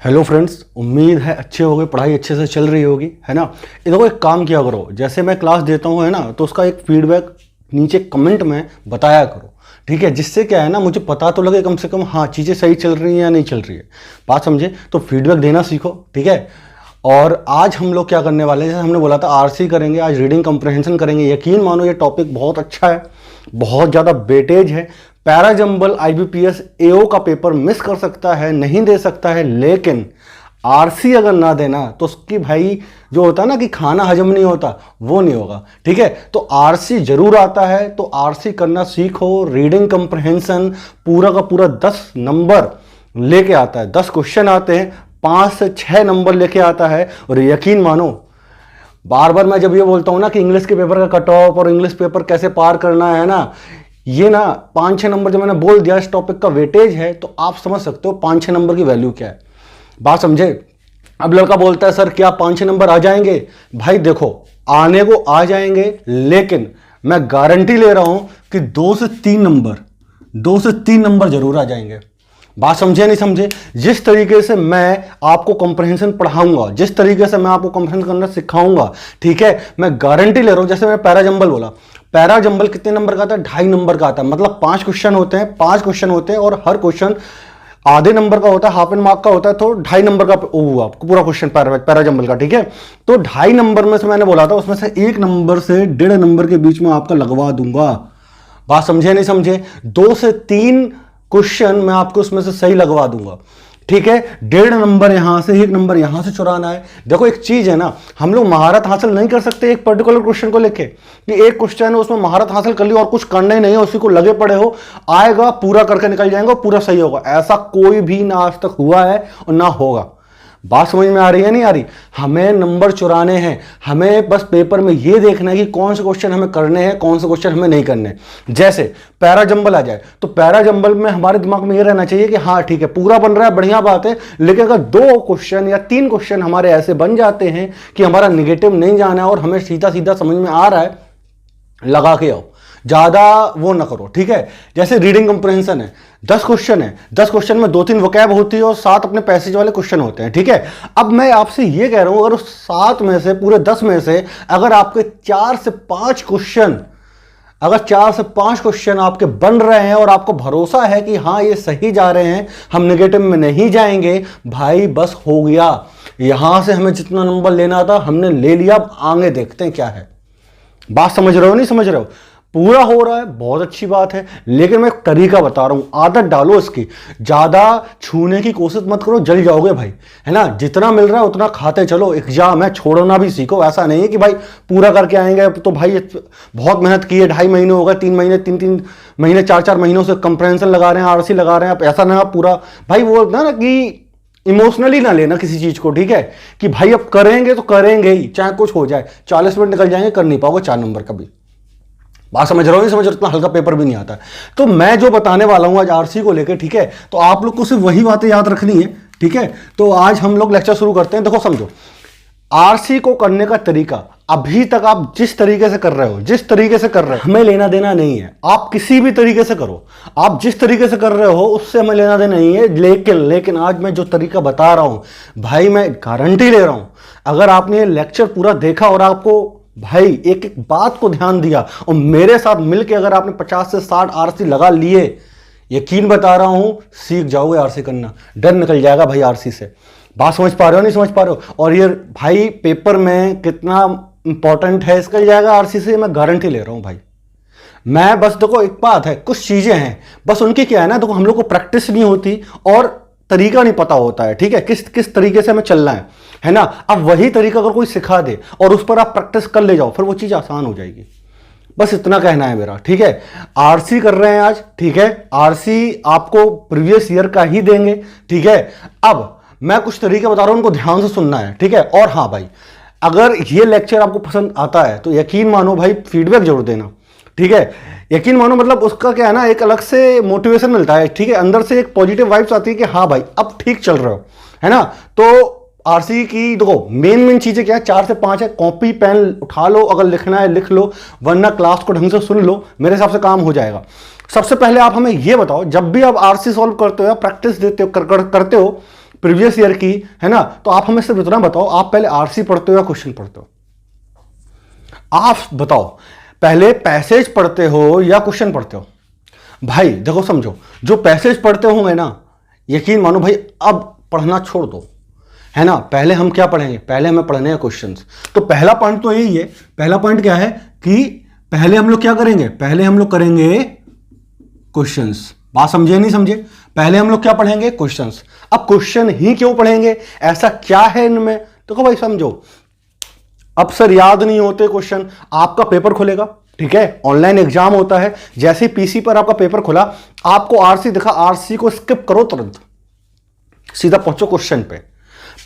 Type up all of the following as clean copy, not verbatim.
Hello friends, उम्मीद है अच्छे होगे, पढ़ाई अच्छे से चल रही होगी, है ना। ये देखो, एक काम किया करो, जैसे मैं क्लास देता हूँ, है ना, तो उसका एक फीडबैक नीचे कमेंट में बताया करो, ठीक है। जिससे क्या है ना, मुझे पता तो लगे कम से कम, हाँ चीज़ें सही चल रही हैं या नहीं चल रही है, बात समझे। तो फीडबैक देना सीखो, ठीक है। और आज हम लोग क्या करने वाले हैं, जैसे हमने बोला था आरसी करेंगे, आज रीडिंग कंप्रहेंशन करेंगे। यकीन मानो ये टॉपिक बहुत अच्छा है, बहुत ज़्यादा वेटेज है। पैराजंबल आईबीपीएस एओ का पेपर मिस कर सकता है, नहीं दे सकता है, लेकिन आरसी अगर ना देना तो उसकी भाई जो होता है ना कि खाना हजम नहीं होता, वो नहीं होगा, ठीक है। तो आरसी जरूर आता है, तो आरसी करना सीखो। रीडिंग कंप्रहेंशन पूरा का पूरा 10 नंबर लेके आता है, 10 क्वेश्चन आते हैं, 5 से 6 नंबर लेके आता है। और यकीन मानो, बार बार मैं जब ये बोलता हूं ना कि इंग्लिश के पेपर का कट ऑफ और इंग्लिश पेपर कैसे पार करना है ना, ये ना 5-6 नंबर जब मैंने बोल दिया इस टॉपिक का वेटेज है, तो आप समझ सकते हो 5-6 नंबर की वैल्यू क्या है, बात समझे। अब लड़का बोलता है सर क्या 5-6 नंबर आ जाएंगे? भाई देखो, आने को आ जाएंगे, लेकिन मैं गारंटी ले रहा हूं कि 2 से 3 नंबर जरूर आ जाएंगे। बात समझे नहीं समझे? जिस तरीके से मैं आपको कंप्रहेंशन पढ़ाऊंगा, जिस तरीके से मैं आपको कंप्रहेंशन करना सिखाऊंगा, ठीक है, मैं गारंटी ले रहा हूं। जैसे मैं पैराजंबल बोला, पैराजंबल कितने नंबर का आता है? 2.5 नंबर का आता है। मतलब 5 क्वेश्चन होते हैं, 5 क्वेश्चन होते हैं, और हर क्वेश्चन आधे नंबर का होता है, हाफ एंड मार्क का होता है, तो 2.5 नंबर का हुआ पूरा क्वेश्चन पैराजंबल का, ठीक है। तो 2.5 नंबर में से मैंने बोला था, उसमें से 1 नंबर से 1.5 नंबर के बीच में आपका लगवा दूंगा। बात समझे नहीं समझे? 2 से 3 क्वेश्चन मैं आपको उसमें से सही लगवा दूंगा, ठीक है। 1.5 नंबर यहां से, 1 नंबर यहां से चुराना है। देखो एक चीज है ना, हम लोग महारत हासिल नहीं कर सकते एक पर्टिकुलर क्वेश्चन को लेके, कि एक क्वेश्चन है उसमें महारत हासिल कर ली और कुछ करना ही नहीं है, उसी को लगे पड़े हो, आएगा पूरा करके निकल जाएंगे, पूरा सही होगा। ऐसा कोई भी ना आज तक हुआ है और ना होगा। बात समझ में आ रही है नहीं आ रही? हमें नंबर चुराने हैं, हमें बस पेपर में ये देखना है कि कौन से क्वेश्चन हमें करने हैं, कौन से क्वेश्चन हमें नहीं करने। जैसे पैराजंबल आ जाए, तो पैराजंबल में हमारे दिमाग में ये रहना चाहिए कि हाँ ठीक है, पूरा बन रहा है, बढ़िया बात है, लेकिन अगर 2 क्वेश्चन या 3 क्वेश्चन हमारे ऐसे बन जाते हैं कि हमारा निगेटिव नहीं जाना है और हमें सीधा सीधा समझ में आ रहा है, लगा के आओ, ज्यादा वो ना करो, ठीक है। जैसे रीडिंग कंप्रहेंशन है, 10 क्वेश्चन है, 10 क्वेश्चन में 2-3 वोकैब होती है और 7 अपने पैसेज वाले क्वेश्चन होते हैं, ठीक है। अब मैं आपसे ये कह रहा हूं, अगर उस 7 में से, पूरे 10 में से अगर आपके 4 से 5 क्वेश्चन, अगर 4 से 5 क्वेश्चन आपके बन रहे हैं और आपको भरोसा है कि हाँ ये सही जा रहे हैं, हम नेगेटिव में नहीं जाएंगे, भाई बस हो गया। यहां से हमें जितना नंबर लेना था हमने ले लिया, अब आगे देखते हैं क्या है। बात समझ रहे हो नहीं समझ रहे हो? पूरा हो रहा है, बहुत अच्छी बात है, लेकिन मैं एक तरीका बता रहा हूं, आदत डालो इसकी। ज्यादा छूने की कोशिश मत करो, जल जाओगे भाई, है ना। जितना मिल रहा है उतना खाते चलो। एग्जाम है, छोड़ना भी सीखो। ऐसा नहीं है कि भाई पूरा करके आएंगे, तो भाई बहुत मेहनत की है, 2.5 महीने हो गए, 3 महीने, 3-3 महीने, 4-4 महीनों से कंप्रहेंशन लगा रहे हैं, आरसी लगा रहे हैं, आप ऐसा ना पूरा भाई वो ना कि इमोशनली ना लेना किसी चीज को, ठीक है, कि भाई अब करेंगे तो करेंगे ही, चाहे कुछ हो जाए। 40 मिनट निकल जाएंगे, कर नहीं पाओगे 4 नंबर कभी। बात समझ रहा हूं नहीं समझ रहा? इतना हल्का पेपर भी नहीं आता। तो मैं जो बताने वाला हूं आज आरसी को लेकर, ठीक है, तो आप लोग को सिर्फ वही बातें याद रखनी है, ठीक है। तो आज हम लोग लेक्चर शुरू करते हैं। देखो समझो, आरसी को करने का तरीका, अभी तक आप जिस तरीके से कर रहे हो, जिस तरीके से कर रहे हो, हमें लेना देना नहीं है। आप किसी भी तरीके से करो, आप जिस तरीके से कर रहे हो उससे हमें लेना देना नहीं है। लेकिन आज मैं जो तरीका बता रहा हूं, भाई मैं गारंटी ले रहा हूं, अगर आपने ये लेक्चर पूरा देखा और आपको भाई एक एक बात को ध्यान दिया और मेरे साथ मिलकर अगर आपने 50 से 60 आरसी लगा लिए, यकीन बता रहा हूं सीख जाओगे आरसी करना, डर निकल जाएगा भाई आरसी से। बात समझ पा रहे हो नहीं समझ पा रहे हो? और ये भाई पेपर में कितना इंपॉर्टेंट है, इसका जाएगा आरसी से, मैं गारंटी ले रहा हूं भाई। मैं बस देखो, एक बात है, कुछ चीजें हैं बस उनकी क्या है ना, देखो हम लोग को प्रैक्टिस नहीं होती और तरीका नहीं पता होता है, ठीक है, किस किस तरीके से हमें चलना है ना। अब वही तरीका अगर कोई सिखा दे और उस पर आप प्रैक्टिस कर ले जाओ, फिर वो चीज आसान हो जाएगी। बस इतना कहना है मेरा, ठीक है। आरसी कर रहे हैं आज, ठीक है, आरसी आपको प्रीवियस ईयर का ही देंगे, ठीक है। अब मैं कुछ तरीके बता रहा हूं, उनको ध्यान से सुनना है, ठीक है। और हाँ भाई, अगर ये लेक्चर आपको पसंद आता है तो यकीन मानो भाई फीडबैक जरूर देना, ठीक है। यकीन मानो मतलब उसका क्या है ना, एक अलग से मोटिवेशन मिलता है, ठीक है, अंदर से एक पॉजिटिव वाइब्स आती है कि हाँ भाई अब ठीक चल रहे हो, है ना। तो आरसी की देखो मेन चीजें क्या है, 4 से 5 है। कॉपी पेन उठा लो, अगर लिखना है लिख लो, वरना क्लास को ढंग से सुन लो, मेरे हिसाब से काम हो जाएगा। सबसे पहले आप हमें यह बताओ, जब भी आप आरसी सॉल्व करते हो या प्रैक्टिस देते हो करते हो, प्रीवियस ईयर की, है ना। तो आप हमें सिर्फ इतना बताओ, आप पहले आरसी पढ़ते हो या क्वेश्चन पढ़ते हो? आप बताओ, पहले पैसेज पढ़ते हो या क्वेश्चन पढ़ते हो? भाई देखो समझो, जो पैसेज पढ़ते होंगे ना, यकीन मानो भाई अब पढ़ना छोड़ दो, है ना। पहले हम क्या पढ़ेंगे? पहले हमें पढ़ने हैं क्वेश्चंस। तो पहला पॉइंट तो यही है। पहला पॉइंट क्या है कि पहले हम लोग क्या करेंगे? पहले हम लोग करेंगे क्वेश्चंस। बात समझे नहीं समझे? पहले हम लोग क्या पढ़ेंगे? क्वेश्चंस। अब क्वेश्चन ही क्यों पढ़ेंगे? ऐसा क्या है इनमें? देखो भाई समझो, अब सर याद नहीं होते क्वेश्चन, आपका पेपर खुलेगा, ठीक है, ऑनलाइन एग्जाम होता है, जैसे पीसी पर आपका पेपर खुला, आपको आरसी दिखा, आरसी को स्किप करो, तुरंत सीधा पहुंचो क्वेश्चन पे।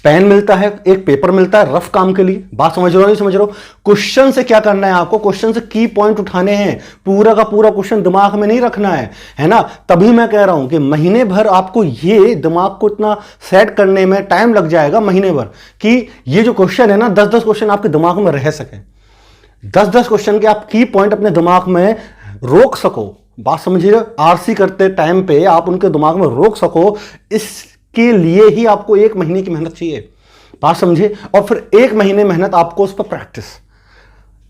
पेन मिलता है, एक पेपर मिलता है रफ काम के लिए। बात समझ रहे हो नहीं समझ रहे हो? क्वेश्चन से क्या करना है आपको? क्वेश्चन से की पॉइंट उठाने हैं, पूरा का पूरा क्वेश्चन दिमाग में नहीं रखना है ना। तभी मैं कह रहा हूं कि महीने भर आपको ये दिमाग को इतना सेट करने में टाइम लग जाएगा, महीने भर, कि ये जो क्वेश्चन है ना, 10-10 क्वेश्चन आपके दिमाग में रह सके, 10-10 क्वेश्चन के आप की पॉइंट अपने दिमाग में रोक सको। बात समझिए, आरसी करते टाइम पे आप उनके दिमाग में रोक सको, इसके लिए ही आपको 1 महीने की मेहनत चाहिए। बात समझिए, और फिर 1 महीने मेहनत आपको उस पर प्रैक्टिस।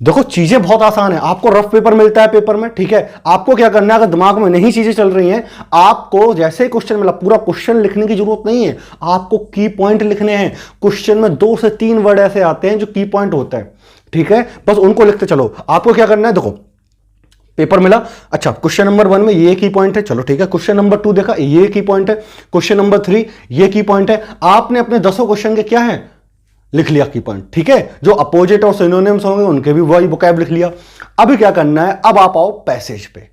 देखो चीजें बहुत आसान है, आपको रफ पेपर मिलता है पेपर में, ठीक है, आपको क्या करना है? अगर दिमाग में नहीं चीजें चल रही हैं, आपको जैसे क्वेश्चन मिला, पूरा क्वेश्चन लिखने की जरूरत नहीं है, आपको की पॉइंट लिखने हैं। क्वेश्चन में 2 से 3 वर्ड ऐसे आते हैं जो की पॉइंट होता है, ठीक है, बस उनको लिखते चलो। आपको क्या करना है? देखो पेपर मिला, अच्छा क्वेश्चन नंबर 1 में ये की पॉइंट है, चलो ठीक है, क्वेश्चन नंबर 2 देखा, ये की पॉइंट है, क्वेश्चन नंबर 3 ये की पॉइंट है। आपने अपने 10 क्वेश्चन के क्या है लिख लिया की पॉइंट, ठीक है। जो अपोजिट और सिनोनिम्स होंगे उनके भी वही वोकैब लिख लिया। अभी क्या करना है? अब आप आओ पैसेज पे।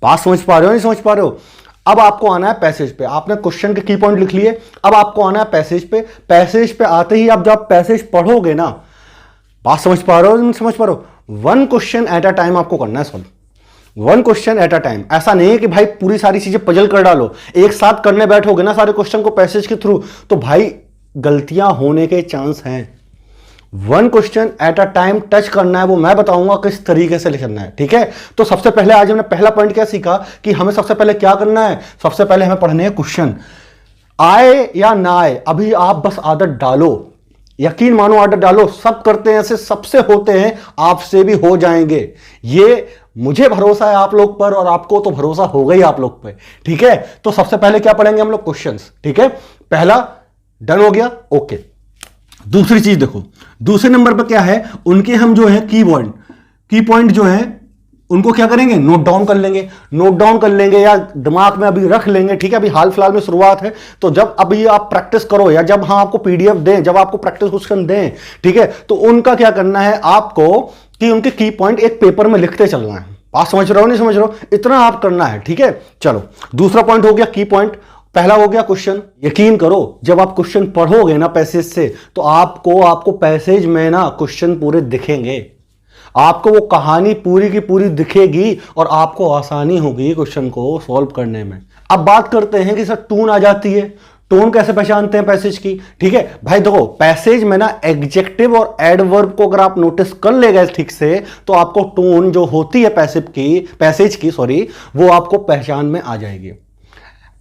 बात समझ पा रहे हो नहीं समझ पा रहे हो? अब आपको आना है पैसेज पे। आपने क्वेश्चन के की पॉइंट लिख लिए, अब आपको आना है पैसेज पे। पैसेज पे आते ही आप जब पैसेज पढ़ोगे ना, बात समझ पा रहे हो नहीं समझ पा रहे हो? 1 क्वेश्चन एट अ टाइम आपको करना है solve, 1 question at a time. ऐसा नहीं है कि भाई पूरी सारी चीजें पजल कर डालो, एक साथ करने बैठोगे ना सारे क्वेश्चन को पैसेज के थ्रू, तो भाई गलतियां होने के चांस हैं। 1 question at a time touch करना है, वो मैं बताऊंगा किस तरीके से लिखना है, ठीक है। तो सबसे पहले आज हमने पहला पॉइंट क्या सीखा कि हमें सबसे पहले क्या करना है? सबसे पहले हमें पढ़ने हैं क्वेश्चन, आए या ना आए, अभी आप बस आदत डालो, यकीन मानो आदत डालो। सब करते हैं ऐसे, सबसे होते हैं, आपसे भी हो जाएंगे। ये मुझे भरोसा है आप लोग पर, और आपको तो भरोसा होगा ही आप लोग पे, ठीक है। तो सबसे पहले क्या पढ़ेंगे हम लोग? क्वेश्चंस, ठीक है। पहला डन हो गया, ओके। दूसरी चीज देखो, दूसरे नंबर पर क्या है? उनके हम जो है की पॉइंट जो है उनको क्या करेंगे? नोट डाउन कर लेंगे, नोट डाउन कर लेंगे या दिमाग में अभी रख लेंगे, ठीक है। अभी हाल फिलहाल में शुरुआत है, तो जब अभी आप प्रैक्टिस करो या जब आपको पीडीएफ दें, जब आपको प्रैक्टिस क्वेश्चन दें, ठीक है, तो उनका क्या करना है आपको कि उनके की पॉइंट एक पेपर में लिखते चलना है। बात समझ रहे हो नहीं समझ रहे हो? इतना आप करना है, ठीक है। चलो दूसरा पॉइंट हो गया की पॉइंट, पहला हो गया क्वेश्चन। यकीन करो जब आप क्वेश्चन पढ़ोगे ना पैसेज से, तो आपको पैसेज में ना क्वेश्चन पूरे दिखेंगे, आपको वो कहानी पूरी की पूरी दिखेगी और आपको आसानी होगी क्वेश्चन को सॉल्व करने में। अब बात करते हैं कि सर टोन आ जाती है, टोन कैसे पहचानते हैं पैसेज की, ठीक है भाई। देखो पैसेज में ना एडजेक्टिव और एडवर्ब को अगर आप नोटिस कर ले गए ठीक से, तो आपको टोन जो होती है पैसेज की वो आपको पहचान में आ जाएगी,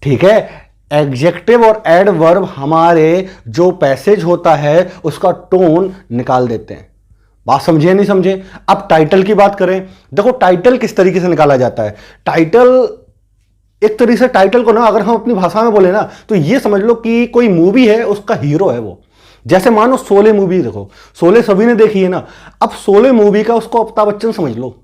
ठीक है। एडजेक्टिव और एडवर्ब हमारे जो पैसेज होता है उसका टोन निकाल देते हैं। बात समझे नहीं समझे? अब टाइटल की बात करें, देखो टाइटल किस तरीके से निकाला जाता है। टाइटल एक तरीके से, टाइटल को ना अगर हम अपनी भाषा में बोले ना, तो ये समझ लो कि कोई मूवी है, उसका हीरो है वो। जैसे मानो शोले मूवी, देखो शोले सभी ने देखी है ना, अब शोले मूवी का उसको अमिताभ बच्चन समझ लो।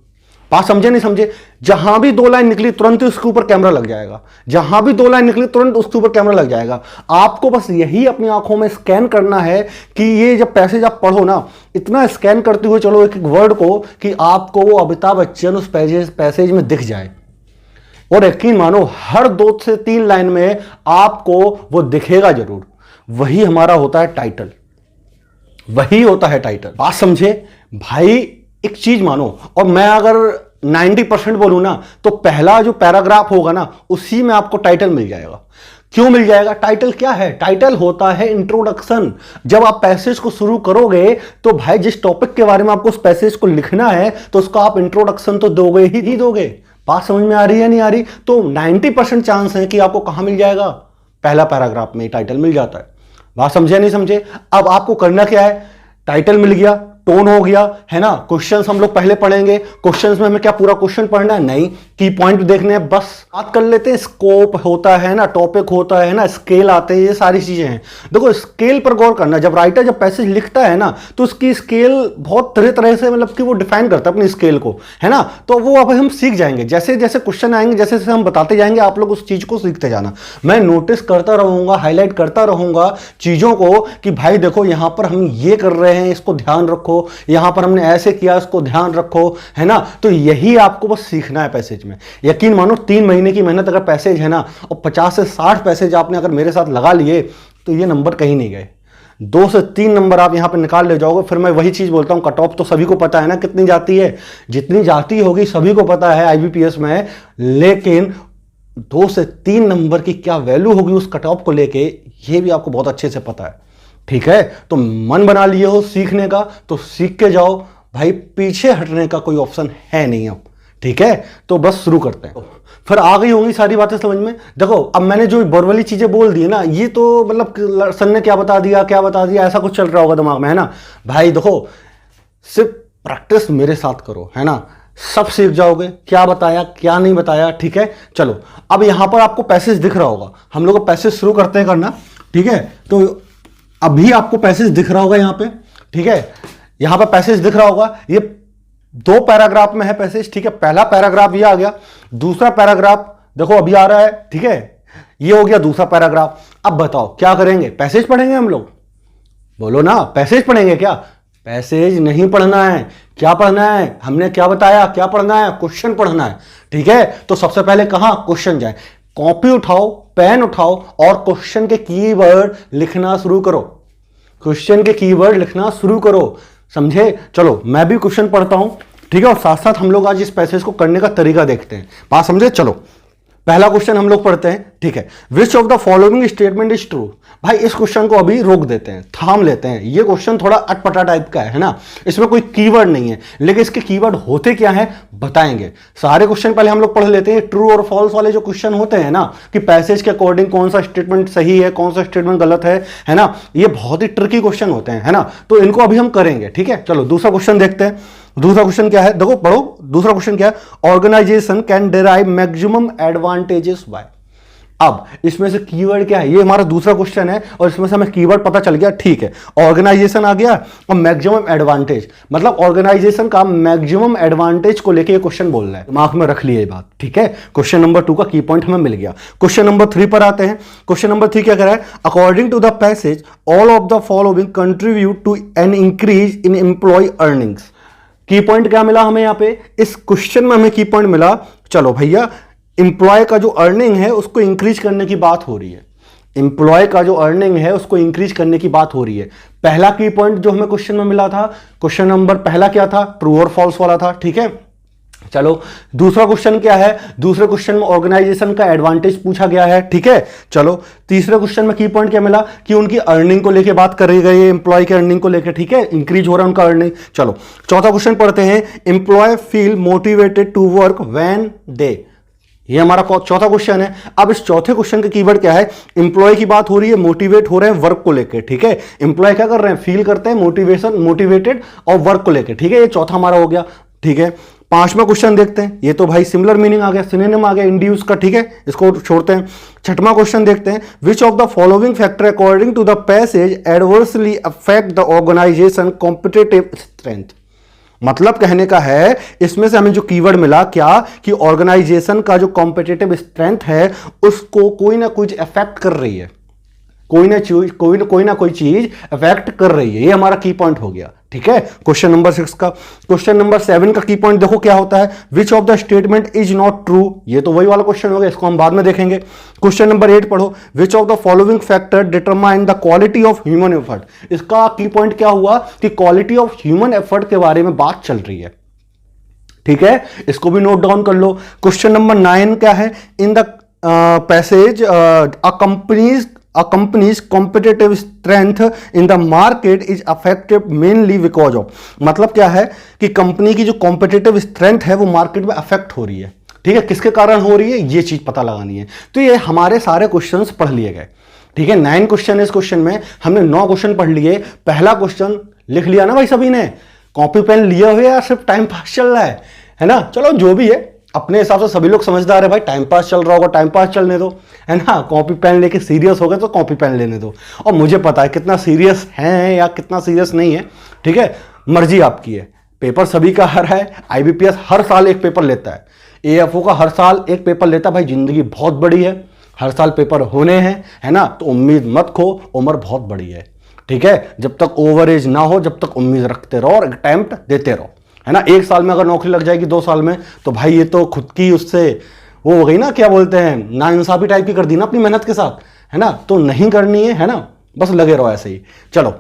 बात समझे नहीं समझे? जहां भी 2 लाइन निकली तुरंत ही उसके ऊपर कैमरा लग जाएगा, जहां भी 2 लाइन निकली तुरंत उसके ऊपर कैमरा लग जाएगा। आपको बस यही अपनी आंखों में स्कैन करना है कि ये जब पैसेज आप पढ़ो ना, इतना स्कैन करते हुए चलो एक एक वर्ड को, कि आपको वो अमिताभ बच्चन उस पैसेज में दिख जाए। और यकीन मानो हर 2 से 3 लाइन में आपको वो दिखेगा जरूर। वही हमारा होता है टाइटल, वही होता है टाइटल। बात समझे भाई? एक चीज मानो, और मैं अगर 90% बोलूं ना, तो पहला जो पैराग्राफ होगा ना, उसी में आपको टाइटल मिल जाएगा। क्यों मिल जाएगा? टाइटल क्या है? टाइटल होता है इंट्रोडक्शन। जब आप पैसेज को शुरू करोगे, तो भाई जिस टॉपिक के बारे में आपको उस पैसेज को लिखना है, तो उसका आप इंट्रोडक्शन तो दोगे ही दोगे। बात समझ में आ रही है नहीं आ रही? तो 90% चांस है कि आपको कहां मिल जाएगा? पहला पैराग्राफ में टाइटल मिल जाता है। बात समझे नहीं समझे? अब आपको करना क्या है, टाइटल मिल गया, टोन हो गया, है ना, क्वेश्चंस हम लोग पहले पढ़ेंगे। क्वेश्चंस में हमें क्या पूरा क्वेश्चन पढ़ना है? नहीं, की पॉइंट देखने हैं बस। बात कर लेते हैं, स्कोप होता है ना, टॉपिक होता है ना, स्केल आते हैं, ये सारी चीजें हैं। देखो स्केल पर गौर करना, जब राइटर जब पैसेज लिखता है ना तो उसकी स्केल बहुत तरह तरह से मतलब कि वो डिफाइन करता है अपनी स्केल को, है ना। तो वो अब हम सीख जाएंगे, जैसे जैसे क्वेश्चन आएंगे, जैसे जैसे हम बताते जाएंगे, आप लोग उस चीज को सीखते जाना। मैं नोटिस करता रहूंगा, हाईलाइट करता रहूंगा चीजों को कि भाई देखो यहां पर हम ये कर रहे हैं, इसको ध्यान रखो, यहां पर हमने ऐसे किया, इसको ध्यान रखो, है ना। तो यही आपको बस सीखना है पैसेज में। यकीन मानो 3 महीने की मेहनत अगर पैसेज है ना, और 50 से 60 पैसेज आपने अगर मेरे साथ लगा लिए तो ये नंबर कहीं नहीं गए। 2 से 3 नंबर आप यहां पे निकाल ले जाओगे। फिर मैं वही चीज बोलता हूं, कट ऑफ तो सभी को पता है ना कितनी जाती है, जितनी जाती होगी सभी को पता है आईबीपीएस में, लेकिन 2 से 3 नंबर की क्या वैल्यू होगी उस कट ऑफ को लेके, ये भी आपको बहुत अच्छे से पता है। ठीक है, तो मन बना लिए हो सीखने का तो सीख के जाओ भाई, पीछे हटने का कोई ऑप्शन है नहीं अब। ठीक है, तो बस शुरू करते हैं। फिर आ गई होंगी सारी बातें समझ में। देखो अब मैंने जो बोरवली चीजें बोल दी ना, ये तो मतलब सर ने क्या बता दिया ऐसा कुछ चल रहा होगा दिमाग में, है ना। भाई देखो सिर्फ प्रैक्टिस मेरे साथ करो, है ना, सब सीख जाओगे, क्या बताया क्या नहीं बताया। ठीक है, चलो अब यहां पर आपको पैसेज दिख रहा होगा, हम लोग पैसेज शुरू करते हैं करना। ठीक है, तो अभी आपको पैसेज दिख रहा होगा यहां पे। ठीक है, यहां पे पैसेज दिख रहा होगा, ये 2 पैराग्राफ में है पैसेज। ठीक है, पहला पैराग्राफ ये आ गया, दूसरा पैराग्राफ देखो अभी आ रहा है। ठीक है, ये हो गया दूसरा पैराग्राफ। अब बताओ क्या करेंगे, पैसेज पढ़ेंगे हम लोग? बोलो ना, पैसेज पढ़ेंगे क्या? पैसेज नहीं पढ़ना है। क्या पढ़ना है? हमने क्या बताया, क्या पढ़ना है? क्वेश्चन पढ़ना है। ठीक है, तो सबसे पहले कहां क्वेश्चन जाए, कॉपी उठाओ, पेन उठाओ और क्वेश्चन के कीवर्ड लिखना शुरू करो। क्वेश्चन के कीवर्ड लिखना शुरू करो, समझे। चलो मैं भी क्वेश्चन पढ़ता हूं, ठीक है, और साथ साथ हम लोग आज इस पैसेज को करने का तरीका देखते हैं। बात समझे। चलो पहला क्वेश्चन हम लोग पढ़ते हैं। ठीक है, विच of the following statement is true. भाई इस क्वेश्चन को अभी रोक देते हैं, थाम लेते हैं। ये क्वेश्चन थोड़ा अटपटा टाइप का है ना, इसमें कोई कीवर्ड नहीं है, लेकिन इसके कीवर्ड होते क्या है बताएंगे। सारे क्वेश्चन पहले हम लोग पढ़ लेते हैं। ट्रू और फॉल्स वाले जो क्वेश्चन होते हैं ना, कि पैसेज के अकॉर्डिंग कौन सा स्टेटमेंट सही है, कौन सा स्टेटमेंट गलत है ना, ये बहुत ही ट्रिकी क्वेश्चन होते हैं, है ना। तो इनको अभी हम करेंगे। ठीक है, चलो दूसरा क्वेश्चन देखते हैं। दूसरा क्वेश्चन क्या है, देखो पढ़ो। दूसरा क्वेश्चन क्या है, organisation can derive maximum advantages by. अब इसमें से कीवर्ड क्या है, ये हमारा दूसरा क्वेश्चन है और इसमें से हमें कीवर्ड पता चल गया। ठीक है, ऑर्गेनाइजेशन आ गया और मैक्सिमम एडवांटेज, मतलब ऑर्गेनाइजेशन का मैक्सिमम एडवांटेज को लेके ये क्वेश्चन बोल रहा है, दिमाग में रख लिए ये बात। ठीक है, क्वेश्चन नंबर 2 का की पॉइंट हमें मिल गया। क्वेश्चन नंबर 3 पर आते हैं। क्वेश्चन नंबर 3 क्या कह रहा है, according to the passage all of the following contribute to an increase in employ earnings. Key point क्या मिला हमें यहां पे, इस क्वेश्चन में हमें की पॉइंट मिला, चलो भैया इंप्लॉय का जो अर्निंग है उसको इंक्रीज करने की बात हो रही है। इंप्लॉय का जो अर्निंग है उसको इंक्रीज करने की बात हो रही है। पहला की पॉइंट जो हमें क्वेश्चन में मिला था, क्वेश्चन नंबर पहला क्या था, ट्रू और फॉल्स वाला था। ठीक है, चलो दूसरा क्वेश्चन क्या है, दूसरे क्वेश्चन में ऑर्गेनाइजेशन का एडवांटेज पूछा गया है। ठीक है, चलो तीसरे क्वेश्चन में की पॉइंट क्या मिला कि उनकी अर्निंग को लेके बात करी गई है, एम्प्लॉय की अर्निंग को लेके। ठीक है, इंक्रीज हो रहा है उनका अर्निंग। चलो चौथा क्वेश्चन पढ़ते हैं, employ feel motivated to work when they. ये हमारा चौथा क्वेश्चन है। अब इस चौथे क्वेश्चन का कीवर्ड क्या है, एम्प्लॉय की बात हो रही है, मोटिवेट हो रहे हैं वर्क को लेकर। ठीक है, एम्प्लॉय क्या कर रहे हैं, फील करते हैं मोटिवेटेड और वर्क को लेकर। ठीक है, ये चौथा हमारा हो गया। ठीक है, पांचवा क्वेश्चन देखते हैं। ये तो भाई सिमिलर मीनिंग आ गया, सिनोनिम आ गया इंड्यूस का। ठीक है, इसको छोड़ते हैं। छठवां क्वेश्चन देखते हैं, which of the following factor according to the passage adversely affect the organisation competitive strength. मतलब कहने का है इसमें से हमें जो कीवर्ड मिला क्या, कि ऑर्गेनाइजेशन का जो कॉम्पिटिटिव स्ट्रेंथ है उसको कोई ना कोई अफेक्ट कर रही है, कोई ना कोई चीज अफेक्ट कर रही है। ये हमारा की पॉइंट हो गया। ठीक है, क्वेश्चन नंबर 6 का। क्वेश्चन नंबर 7 का की पॉइंट देखो क्या होता है, विच of the statement is not true. ये तो वही वाला क्वेश्चन हो गया, इसको हम बाद में देखेंगे। क्वेश्चन नंबर 8 पढ़ो, विच of the following factor determine the quality of human effort. इसका की पॉइंट क्या हुआ कि क्वालिटी ऑफ ह्यूमन एफर्ट के बारे में बात चल रही है। ठीक है, इसको भी नोट डाउन कर लो। क्वेश्चन नंबर 9 क्या है, in the passage a company's competitive strength in the market is affected mainly because of। मतलब क्या है कि कंपनी की जो कॉम्पिटिटिव स्ट्रेंथ है वो मार्केट में अफेक्ट हो रही है। ठीक है, किसके कारण हो रही है ये चीज पता लगानी है। तो ये हमारे सारे क्वेश्चंस पढ़ लिए गए। ठीक है, 9 क्वेश्चन है इस क्वेश्चन में, हमने 9 क्वेश्चन पढ़ लिए। पहला क्वेश्चन लिख लिया ना भाई सभी ने, कॉपी पेन लिए हुए या सिर्फ टाइम पास चल रहा है ना? चलो जो भी है, अपने हिसाब से सभी लोग समझदार है भाई, टाइम पास चल रहा होगा, टाइम पास चलने दो, है ना? कॉपी पेन लेके सीरियस हो गए तो कॉपी पेन लेने दो। और मुझे पता है कितना सीरियस है या कितना सीरियस नहीं है, ठीक है, मर्जी आपकी है। पेपर सभी का हर है, आईबीपीएस हर साल एक पेपर लेता है, एएफओ का हर साल एक पेपर लेता है। भाई जिंदगी बहुत बड़ी है, हर साल पेपर होने हैं, है ना? तो उम्मीद मत खो, उम्र बहुत बड़ी है, ठीक है? जब तक ओवर एज ना हो, जब तक उम्मीद रखते रहो और अटेम्प्ट देते रहो, है ना? 1 साल में अगर नौकरी लग जाएगी, 2 साल में, तो भाई ये तो खुद की उससे वो हो गई ना, क्या बोलते हैं, नाइंसाफी टाइप की कर दी ना अपनी मेहनत के साथ, है ना? तो नहीं करनी है ना? बस लगे रहो ऐसे ही। चलो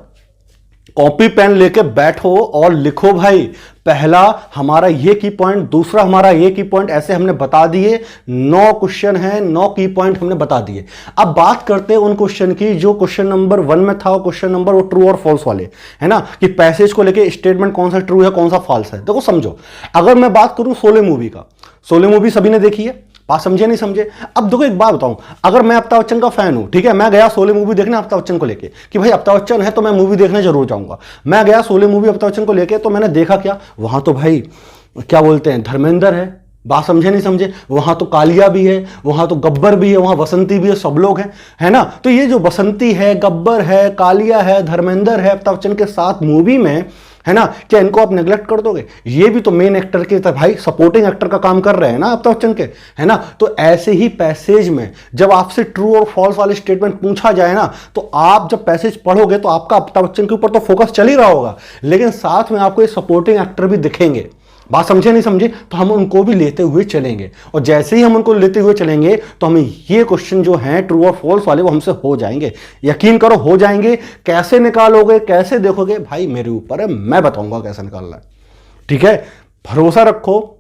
कॉपी पेन लेके बैठो और लिखो भाई। पहला हमारा ये की पॉइंट, दूसरा हमारा ये की पॉइंट, ऐसे हमने बता दिए। 9 क्वेश्चन है, 9 की पॉइंट हमने बता दिए। अब बात करते हैं उन क्वेश्चन की जो क्वेश्चन नंबर 1 में था, क्वेश्चन नंबर वो ट्रू और फॉल्स वाले, है ना? कि पैसेज को लेके स्टेटमेंट कौन सा ट्रू है कौन सा फॉल्स है। देखो समझो, अगर मैं बात करूं शोले मूवी का, शोले मूवी सभी ने देखी है, बात समझे नहीं समझे? अब देखो एक बात बताऊं, अगर मैं अमिताभ बच्चन का फैन हूं, ठीक है, मैं गया शोले मूवी देखने अमिताभ बच्चन को लेके कि भाई अमिताभ बच्चन है तो मैं मूवी देखने जरूर जाऊंगा। मैं गया शोले मूवी अमिताभ बच्चन को लेके, तो मैंने देखा क्या, वहां तो भाई क्या बोलते हैं, धर्मेंद्र है, बात समझे नहीं समझे? वहां तो कालिया भी है, वहां तो गब्बर भी है, वहां बसंती भी है, सब लोग हैं, है ना? तो ये जो बसंती है, गब्बर है, कालिया है, धर्मेंद्र है अमिताभ बच्चन के साथ मूवी में, है ना, क्या इनको आप नेग्लेक्ट कर दोगे? ये भी तो मेन एक्टर के भाई सपोर्टिंग एक्टर का काम कर रहे हैं ना अमिताभ बच्चन के, है ना? तो ऐसे ही पैसेज में जब आपसे ट्रू और फॉल्स वाले स्टेटमेंट पूछा जाए ना, तो आप जब पैसेज पढ़ोगे तो आपका अमिताभ बच्चन के ऊपर तो फोकस चल ही रहा होगा, लेकिन साथ में आपको ये सपोर्टिंग एक्टर भी दिखेंगे। बात समझे नहीं समझे? तो हम उनको भी लेते हुए चलेंगे, और जैसे ही हम उनको लेते हुए चलेंगे तो हमें ये क्वेश्चन जो हैं ट्रू और फॉल्स वाले वो हमसे हो जाएंगे। यकीन करो हो जाएंगे। कैसे निकालोगे, कैसे देखोगे, भाई मेरे ऊपर है, मैं बताऊंगा कैसे निकालना है, ठीक है? भरोसा रखो,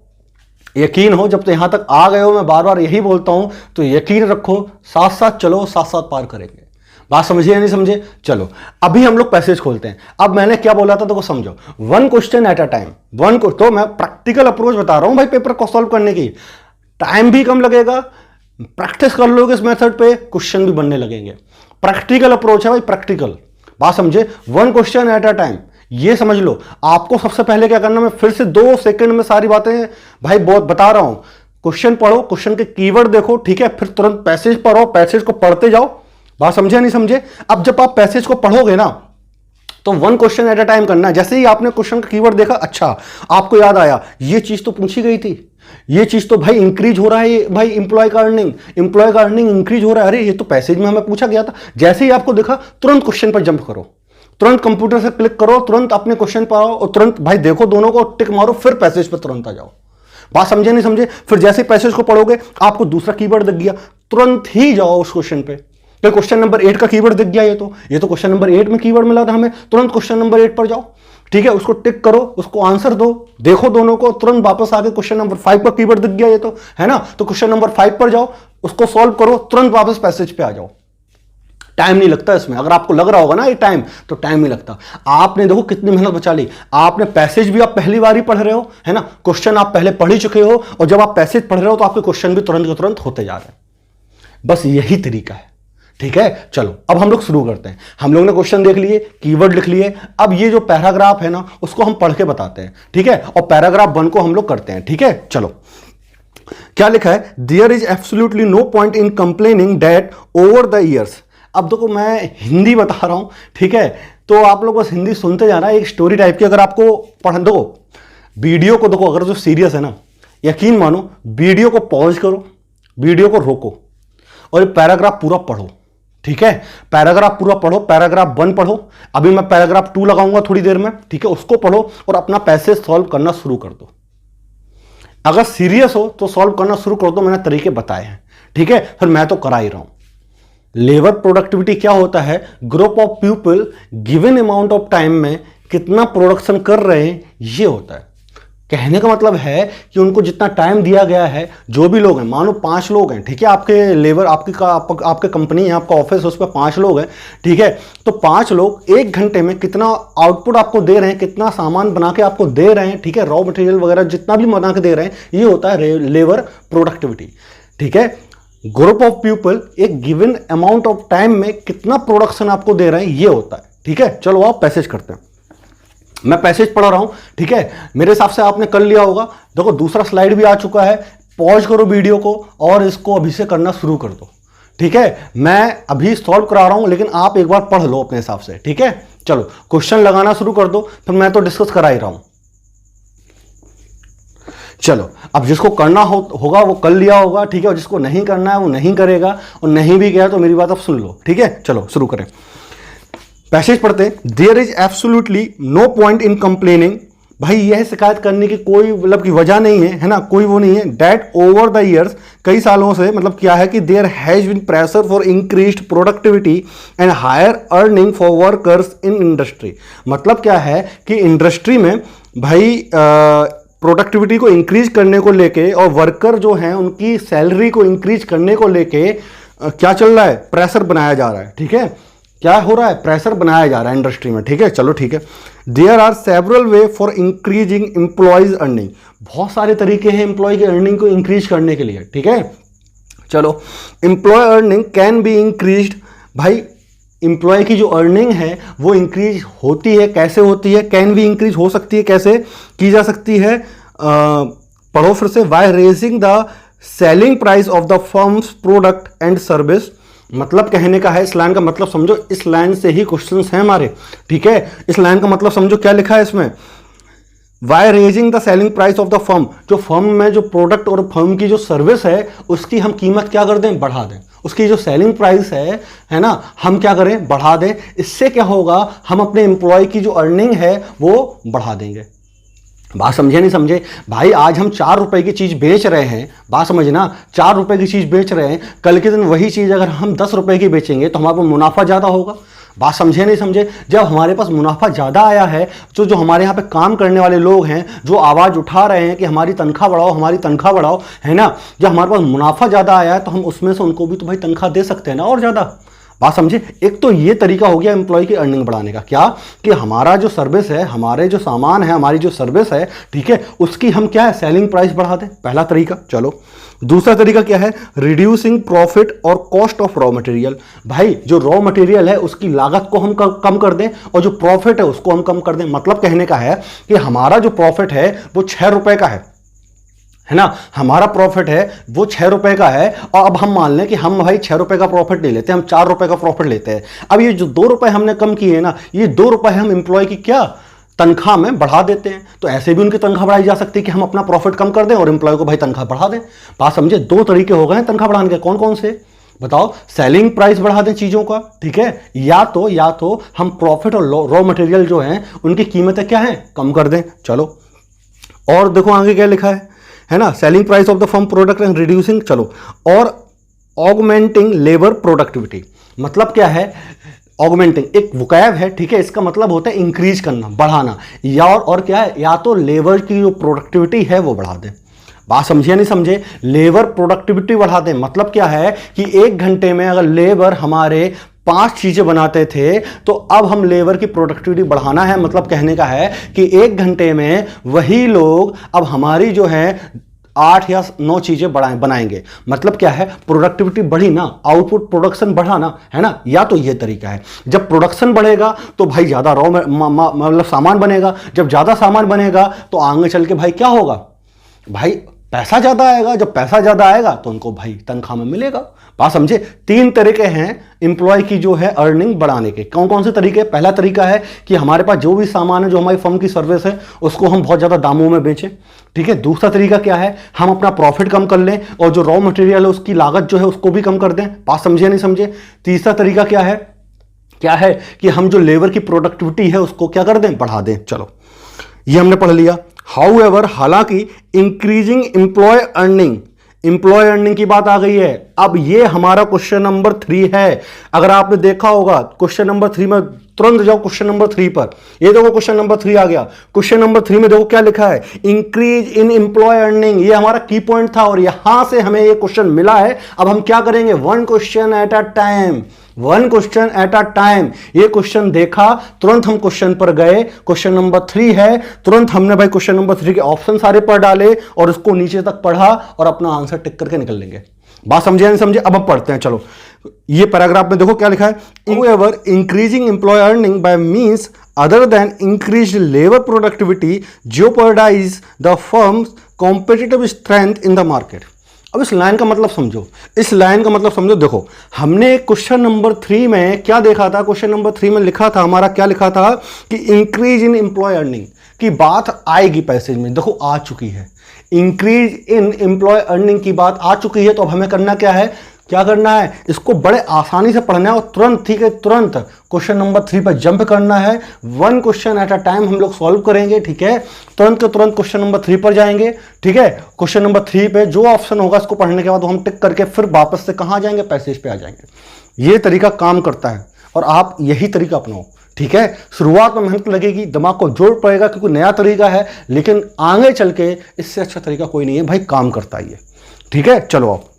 यकीन हो। जब तो यहां तक आ गए हो, मैं बार बार यही बोलता हूं, तो यकीन रखो, साथ साथ चलो, साथ साथ पार करेंगे। बात समझिए या नहीं समझे? चलो अभी हम लोग पैसेज खोलते हैं। अब मैंने क्या बोला था तो समझो, 1 क्वेश्चन एट अ टाइम, 1 को तो मैं प्रैक्टिकल अप्रोच बता रहा हूं भाई पेपर को सॉल्व करने की। टाइम भी कम लगेगा, प्रैक्टिस कर लोगे इस मेथड पे, क्वेश्चन भी बनने लगेंगे। प्रैक्टिकल अप्रोच है भाई, प्रैक्टिकल। बात समझे? 1 क्वेश्चन एट अ टाइम, ये समझ लो। आपको सबसे पहले क्या करना, मैं फिर से 2 सेकंड में सारी बातें भाई बहुत बता रहा हूं। क्वेश्चन पढ़ो, क्वेश्चन के कीवर्ड देखो, ठीक है, फिर तुरंत पैसेज पढ़ो, पैसेज को पढ़ते जाओ। बात समझे नहीं समझे? अब जब आप पैसेज को पढ़ोगे ना, तो 1 क्वेश्चन एट अ टाइम करना है। जैसे ही आपने क्वेश्चन का कीवर्ड देखा, अच्छा आपको याद आया ये चीज तो पूछी गई थी, ये चीज तो भाई इंक्रीज हो रहा है, भाई इंप्लॉय का अर्निंग इंक्रीज हो रहा है, अरे ये तो पैसेज में हमें पूछा गया था। जैसे ही आपको देखा, तुरंत क्वेश्चन पर जंप करो, तुरंत कंप्यूटर से क्लिक करो, तुरंत अपने क्वेश्चन पर आओ और तुरंत भाई देखो, दोनों को टिक मारो, फिर पैसेज पर तुरंत आ जाओ। बात समझे नहीं समझे? फिर जैसे पैसेज को पढ़ोगे, आपको दूसरा कीवर्ड दिख गया, तुरंत ही जाओ उस क्वेश्चन पे। तो क्वेश्चन नंबर 8 का कीवर्ड दिख गया, ये तो क्वेश्चन नंबर 8 में कीवर्ड मिला था हमें, तुरंत क्वेश्चन नंबर 8 पर जाओ, ठीक है, उसको टिक करो, उसको आंसर दो, देखो दोनों को, तुरंत वापस आके क्वेश्चन नंबर 5 का कीवर्ड दिख गया, ये तो है ना, तो क्वेश्चन नंबर 5 पर जाओ, उसको सॉल्व करो, तुरंत वापस पैसेज पे आ जाओ। टाइम नहीं लगता इसमें। अगर आपको लग रहा होगा ना ये टाइम, तो टाइम नहीं लगता। आपने देखो कितनी मेहनत बचा ली। आपने पैसेज भी आप पहली बार ही पढ़ रहे हो, है ना, क्वेश्चन आप पहले पढ़ ही चुके हो, और जब आप पैसेज पढ़ रहे हो तो आपके क्वेश्चन भी तुरंत के तुरंत होते जा रहे हैं। बस यही तरीका है, ठीक है? चलो अब हम लोग शुरू करते हैं। हम लोग ने क्वेश्चन देख लिए, कीवर्ड लिख लिए, अब ये जो पैराग्राफ है ना, उसको हम पढ़ के बताते हैं, ठीक है? और पैराग्राफ 1 को हम लोग करते हैं, ठीक है? चलो क्या लिखा है, there is absolutely no point in complaining that over the years. अब देखो मैं हिंदी बता रहा हूं, ठीक है, तो आप लोग बस हिंदी सुनते जाना, एक स्टोरी टाइप की। अगर आपको पढ़ दो वीडियो को, देखो अगर जो सीरियस है ना, यकीन मानो, वीडियो को पॉज करो, वीडियो को रोको और ये पैराग्राफ पूरा पढ़ो, ठीक है? पैराग्राफ पूरा पढ़ो, पैराग्राफ 1 पढ़ो, अभी मैं पैराग्राफ 2 लगाऊंगा थोड़ी देर में, ठीक है? उसको पढ़ो और अपना पैसेज सॉल्व करना शुरू कर दो। अगर सीरियस हो तो सॉल्व करना शुरू कर दो, मैंने तरीके बताए हैं, ठीक है? फिर मैं तो करा ही रहा हूं। लेबर प्रोडक्टिविटी क्या होता है, group of people given amount of time में कितना प्रोडक्शन कर रहे हैं, ये होता है। कहने का मतलब है कि उनको जितना टाइम दिया गया है, जो भी लोग हैं, मानो 5 लोग हैं, ठीक है, आपके लेबर, आपके कंपनी है, आपका ऑफिस है, उस पर 5 लोग हैं, ठीक है? तो 5 लोग 1 घंटे में कितना आउटपुट आपको दे रहे हैं, कितना सामान बना के आपको दे रहे हैं, ठीक है, रॉ मटेरियल वगैरह जितना भी बना के दे रहे हैं, ये होता है लेबर प्रोडक्टिविटी, ठीक है? ग्रुप ऑफ पीपल एक गिवन अमाउंट ऑफ टाइम में कितना प्रोडक्शन आपको दे रहे हैं, ये होता है। ठीक है, चलो आप पैसेज करते हैं। मैं पैसेज पढ़ रहा हूं, ठीक है, मेरे हिसाब से आपने कर लिया होगा। देखो दूसरा स्लाइड भी आ चुका है, पॉज करो वीडियो को और इसको अभी से करना शुरू कर दो। ठीक है, मैं अभी सॉल्व करा रहा हूं, लेकिन आप एक बार पढ़ लो अपने हिसाब से। ठीक है, चलो क्वेश्चन लगाना शुरू कर दो, फिर मैं तो डिस्कस करा ही रहा हूं। चलो अब जिसको करना होगा वो कर लिया होगा, ठीक है, और जिसको नहीं करना है वो नहीं करेगा, और नहीं भी गया तो मेरी बात अब सुन लो। ठीक है, चलो शुरू करें, पैसेज पढ़ते हैं। There is absolutely no point in complaining, भाई यह शिकायत करने की कोई मतलब की वजह नहीं है, है ना, कोई वो नहीं है। दैट ओवर द ईयर्स, कई सालों से, मतलब क्या है कि there has been pressure for increased productivity and higher earning for workers in industry. मतलब क्या है कि इंडस्ट्री में भाई प्रोडक्टिविटी को इंक्रीज करने को लेके और वर्कर जो हैं उनकी सैलरी को इंक्रीज करने को लेके क्या चल रहा है, प्रेशर बनाया जा रहा है। ठीक है, क्या हो रहा है, प्रेशर बनाया जा रहा है इंडस्ट्री में। ठीक है, चलो ठीक है। There are several way for increasing employees earning, बहुत सारे तरीके हैं एम्प्लॉय की अर्निंग को इंक्रीज करने के लिए। ठीक है, चलो employ earning can be increased, भाई एम्प्लॉय की जो अर्निंग है वो इंक्रीज होती है, कैसे होती है, कैन भी इंक्रीज हो सकती है, कैसे की जा सकती है, पढ़ो फिर से। By raising the selling price of the firms product and service, मतलब कहने का है, इस लाइन का मतलब समझो, इस लाइन से ही क्वेश्चंस हैं हमारे। ठीक है, इस लाइन का मतलब समझो क्या लिखा है इसमें, by raising the selling price of the firm, जो फर्म में जो प्रोडक्ट और फर्म की जो सर्विस है उसकी हम कीमत क्या कर दें, बढ़ा दें, उसकी जो सेलिंग प्राइस है ना, हम क्या करें, बढ़ा दें। इससे क्या होगा, हम अपने एम्प्लॉय की जो अर्निंग है वो बढ़ा देंगे। बात समझे नहीं समझे भाई, आज हम 4 रुपए की चीज बेच रहे हैं, बात समझना, 4 रुपए की चीज बेच रहे हैं, कल के दिन वही चीज अगर हम 10 रुपए की बेचेंगे तो हमारे पास मुनाफा ज्यादा होगा। बात समझे नहीं समझे, जब हमारे पास मुनाफा ज़्यादा आया है तो जो हमारे यहाँ पे काम करने वाले लोग हैं जो आवाज़ उठा रहे हैं कि हमारी तनख्वाह बढ़ाओ, हमारी तनख्वाह बढ़ाओ, है ना, जब हमारे पास मुनाफा ज़्यादा आया है तो हम उसमें से उनको भी तो भाई तनख्वाह दे सकते हैं ना, और ज़्यादा। बात समझे, एक तो ये तरीका हो गया एम्प्लॉय की अर्निंग बढ़ाने का, क्या कि हमारा जो सर्विस है, हमारे जो सामान है, हमारी जो सर्विस है, ठीक है, उसकी हम क्या है, सेलिंग प्राइस बढ़ा दें, पहला तरीका। चलो दूसरा तरीका क्या है, रिड्यूसिंग प्रॉफिट और कॉस्ट ऑफ रॉ मटेरियल, भाई जो रॉ मटेरियल है उसकी लागत को हम कम कर दें और जो प्रॉफिट है उसको हम कम कर दें। मतलब कहने का है कि हमारा जो प्रॉफिट है वो 6 रुपए का है ना, हमारा प्रॉफिट है वो 6 रुपए का है, और अब हम मान लें कि हम भाई 6 रुपए का प्रॉफिट नहीं लेते, हम 4 रुपए का प्रॉफिट लेते हैं। अब ये जो 2 रुपए हमने कम किए हैं ना, ये 2 रुपए हम एम्प्लॉय की क्या तनख्वाह में बढ़ा देते हैं। तो ऐसे भी उनकी तनख्वाह बढ़ाई जा सकती है कि हम अपना प्रॉफिट कम कर दें और एम्प्लॉय को भाई तनख्वाह बढ़ा दें। बात समझे, 2 तरीके हो गए तनख्वाह बढ़ाने के, कौन कौन से बताओ, सेलिंग प्राइस बढ़ा दें चीजों का, ठीक है, या तो हम प्रॉफिट और रॉ मटेरियल जो हैं उनकी कीमतें क्या हैं, कम कर दें। चलो और देखो आगे क्या लिखा है ना, selling price of the firm product and reducing, चलो, और ऑगमेंटिंग लेबर प्रोडक्टिविटी। मतलब क्या है, ऑगमेंटिंग एक वोकैब है, ठीक है, इसका मतलब होता है इंक्रीज करना, बढ़ाना, या और क्या है, या तो लेबर की जो प्रोडक्टिविटी है वो बढ़ा दें। बात समझिए नहीं समझे, लेबर प्रोडक्टिविटी बढ़ा दें मतलब क्या है कि 1 घंटे में अगर लेबर हमारे 5 चीजें बनाते थे तो अब हम लेबर की प्रोडक्टिविटी बढ़ाना है। मतलब कहने का है कि 1 घंटे में वही लोग अब हमारी जो है 8 या 9 चीजें बनाएंगे। मतलब क्या है, प्रोडक्टिविटी बढ़ी ना, आउटपुट प्रोडक्शन बढ़ा ना, है ना। या तो ये तरीका है, जब प्रोडक्शन बढ़ेगा तो भाई ज्यादा रॉ मतलब सामान बनेगा, जब ज्यादा सामान बनेगा तो आगे चल के भाई क्या होगा, भाई पैसा ज्यादा आएगा, जब पैसा ज्यादा आएगा तो उनको भाई तनख्वाह में मिलेगा। बात समझे, 3 तरीके हैं एम्प्लॉय की जो है अर्निंग बढ़ाने के। कौन कौन से तरीके, पहला तरीका है कि हमारे पास जो भी सामान है, जो हमारी फर्म की सर्विस है, उसको हम बहुत ज्यादा दामों में बेचें, ठीक है। दूसरा तरीका क्या है, हम अपना प्रॉफिट कम कर लें और जो रॉ मटेरियल है उसकी लागत जो है उसको भी कम कर दें। बात समझे नहीं समझे। तीसरा तरीका क्या है कि हम जो लेबर की प्रोडक्टिविटी है उसको क्या कर दें, बढ़ा दें। चलो ये हमने पढ़ लिया। हाउएवर, हालांकि इंक्रीजिंग एम्प्लॉय अर्निंग की बात आ गई है। अब ये हमारा क्वेश्चन नंबर 3 है। अगर आपने देखा होगा क्वेश्चन नंबर 3 में, तुरंत जाओ क्वेश्चन नंबर 3 पर। ये देखो क्वेश्चन नंबर 3 आ गया। क्वेश्चन नंबर 3 में देखो क्या लिखा है, इंक्रीज इन एम्प्लॉय अर्निंग। ये हमारा की पॉइंट था और यहां से हमें ये क्वेश्चन मिला है। अब हम क्या करेंगे, 1 question at a time, 1 question at a time. ये क्वेश्चन देखा, तुरंत हम क्वेश्चन पर गए। क्वेश्चन नंबर 3 है, तुरंत हमने भाई क्वेश्चन नंबर 3 के ऑप्शन सारे पढ़ डाले और उसको नीचे तक पढ़ा और अपना आंसर टिक करके निकल लेंगे। बात समझे या नहीं समझे? अब हम पढ़ते हैं, चलो ये पैराग्राफ में देखो क्या लिखा है, however increasing employ earning by means other than increased labour productivity jeopardize the firm's competitive strength in the market. अब इस लाइन का मतलब समझो, इस लाइन का मतलब समझो। देखो हमने क्वेश्चन नंबर 3 में क्या देखा था, क्वेश्चन नंबर 3 में लिखा था हमारा, क्या लिखा था कि इंक्रीज इन एम्प्लॉय अर्निंग की बात आएगी पैसेज में, देखो आ चुकी है। इंक्रीज इन एम्प्लॉय अर्निंग की बात आ चुकी है, तो अब हमें करना क्या है, क्या करना है, इसको बड़े आसानी से पढ़ना है और तुरंत, ठीक है, तुरंत क्वेश्चन नंबर 3 पर जंप करना है। 1 क्वेश्चन एट अ टाइम हम लोग सॉल्व करेंगे, ठीक है। तुरंत के तुरंत क्वेश्चन नंबर 3 पर जाएंगे, ठीक है। क्वेश्चन नंबर 3 पे जो ऑप्शन होगा इसको पढ़ने के बाद हम टिक करके फिर वापस से कहां जाएंगे, पैसेज पे आ जाएंगे। ये तरीका काम करता है और आप यही तरीका अपनाओ, ठीक है। शुरुआत में मेहनत लगेगी, दिमाग को जोर पड़ेगा क्योंकि नया तरीका है, लेकिन आगे चल के इससे अच्छा तरीका कोई नहीं है भाई, काम करता है ये, ठीक है। चलो आप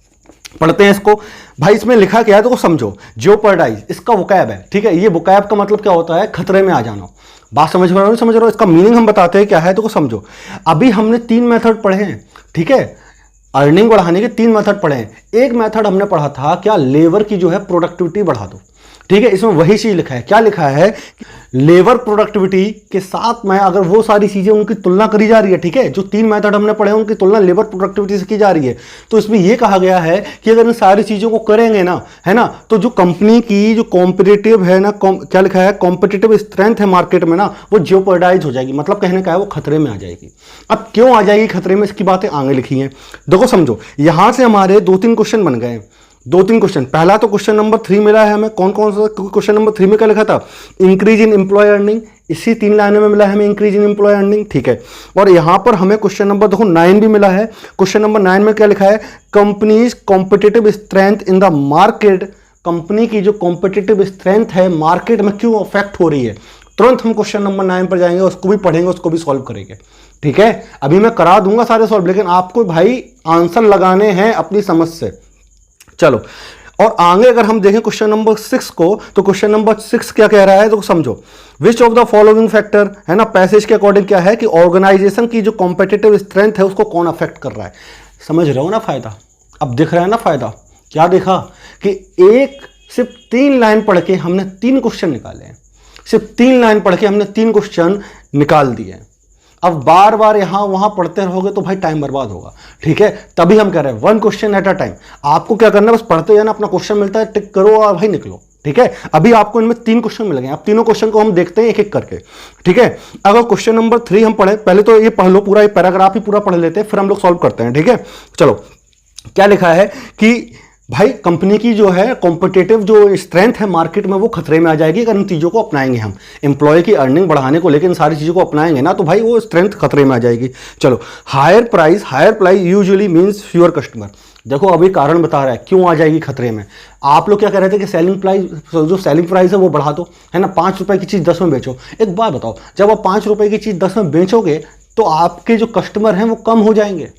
पढ़ते हैं इसको। भाई इसमें लिखा क्या है तो समझो, jeopardize इसका वोकैब है, ठीक है। ये वोकैब का मतलब क्या होता है, खतरे में आ जाना। बात समझ रहे हो नहीं समझ रहे हो? इसका मीनिंग हम बताते हैं क्या है तो समझो। अभी हमने 3 मेथड पढ़े हैं, ठीक है, अर्निंग बढ़ाने के 3 मेथड पढ़े हैं। एक मेथड हमने पढ़ा था क्या, लेबर की जो है प्रोडक्टिविटी बढ़ा दो, ठीक है। इसमें वही चीज लिखा है, क्या लिखा है, लेबर प्रोडक्टिविटी के साथ में अगर वो सारी चीजें उनकी तुलना करी जा रही है, ठीक है, जो 3 मेथड हमने पढ़े हैं उनकी तुलना लेबर प्रोडक्टिविटी से की जा रही है, तो इसमें यह कहा गया है कि अगर इन सारी चीजों को करेंगे ना, है ना, तो जो कंपनी की जो कॉम्पिटिटिव है ना, क्या लिखा है, कॉम्पिटिटिव स्ट्रेंथ है मार्केट में ना, वो jeopardize हो जाएगी। मतलब कहने का है वो खतरे में आ जाएगी। अब क्यों आ जाएगी खतरे में, इसकी बातें आगे लिखी हैं, देखो समझो। यहां से हमारे 2-3 क्वेश्चन बन गए, 2-3 क्वेश्चन। पहला तो क्वेश्चन नंबर 3 मिला है हमें, कौन कौन सा क्वेश्चन नंबर 3 में क्या लिखा था, इंक्रीज इन एम्प्लॉय अर्निंग, इसी 3 लाइनों में मिला है हमें इंक्रीज इन एम्प्लॉय अर्निंग, ठीक है। और यहां पर हमें क्वेश्चन नंबर देखो 9 भी मिला है। क्वेश्चन नंबर 9 में क्या लिखा है, companies competitive strength in the market, company की जो कॉम्पिटिटिव स्ट्रेंथ है मार्केट में क्यों अफेक्ट हो रही है। तुरंत हम क्वेश्चन नंबर 9 पर जाएंगे, उसको भी पढ़ेंगे, उसको भी सॉल्व करेंगे, ठीक है। अभी मैं करा दूंगा सारे सॉल्व, लेकिन आपको भाई आंसर लगाने हैं अपनी समझ से। चलो और आगे अगर हम देखें क्वेश्चन नंबर 6 को, तो क्वेश्चन नंबर 6 क्या कह रहा है तो समझो, विच ऑफ द फॉलोइंग फैक्टर, है ना, पैसेज के अकॉर्डिंग क्या है कि ऑर्गेनाइजेशन की जो कॉम्पिटिटिव स्ट्रेंथ है उसको कौन अफेक्ट कर रहा है। समझ रहे हो ना फायदा, अब दिख रहा है ना फायदा। क्या देखा कि सिर्फ 3 लाइन पढ़ के हमने 3 क्वेश्चन निकाले हैं, सिर्फ 3 लाइन पढ़ के हमने 3 क्वेश्चन निकाल दिए। अब बार बार यहां वहां पढ़ते रहोगे तो भाई टाइम बर्बाद होगा, ठीक है। तभी हम कह रहे हैं 1 क्वेश्चन एट अ टाइम। आपको क्या करना है, बस पढ़ते जाना, अपना क्वेश्चन मिलता है टिक करो और भाई निकलो, ठीक है। अभी आपको इनमें 3 क्वेश्चन मिल गए, अब तीनों क्वेश्चन को हम देखते हैं एक एक करके, ठीक है। अगर क्वेश्चन नंबर 3 हम पढ़े, पहले तो ये पढ़ लो पूरा, ये पैराग्राफ ही पूरा पढ़ लेते हैं, फिर हम लोग सॉल्व करते हैं, ठीक है। चलो क्या लिखा है कि भाई कंपनी की जो है कॉम्पिटिटिव जो स्ट्रेंथ है मार्केट में वो खतरे में आ जाएगी अगर इन चीज़ों को अपनाएंगे। हम एम्प्लॉय की अर्निंग बढ़ाने को लेकर इन सारी चीज़ों को अपनाएंगे ना, तो भाई वो स्ट्रेंथ खतरे में आ जाएगी। चलो, higher price usually means fewer customer. देखो अभी कारण बता रहा है क्यों आ जाएगी खतरे में। आप लोग क्या कह रहे थे कि सेलिंग प्राइस है वो बढ़ा दो, है ना, 5 रुपए की चीज़ 10 में बेचो। एक बात बताओ, जब आप 5 रुपए की चीज़ 10 में बेचोगे तो आपके जो कस्टमर हैं वो कम हो जाएंगे,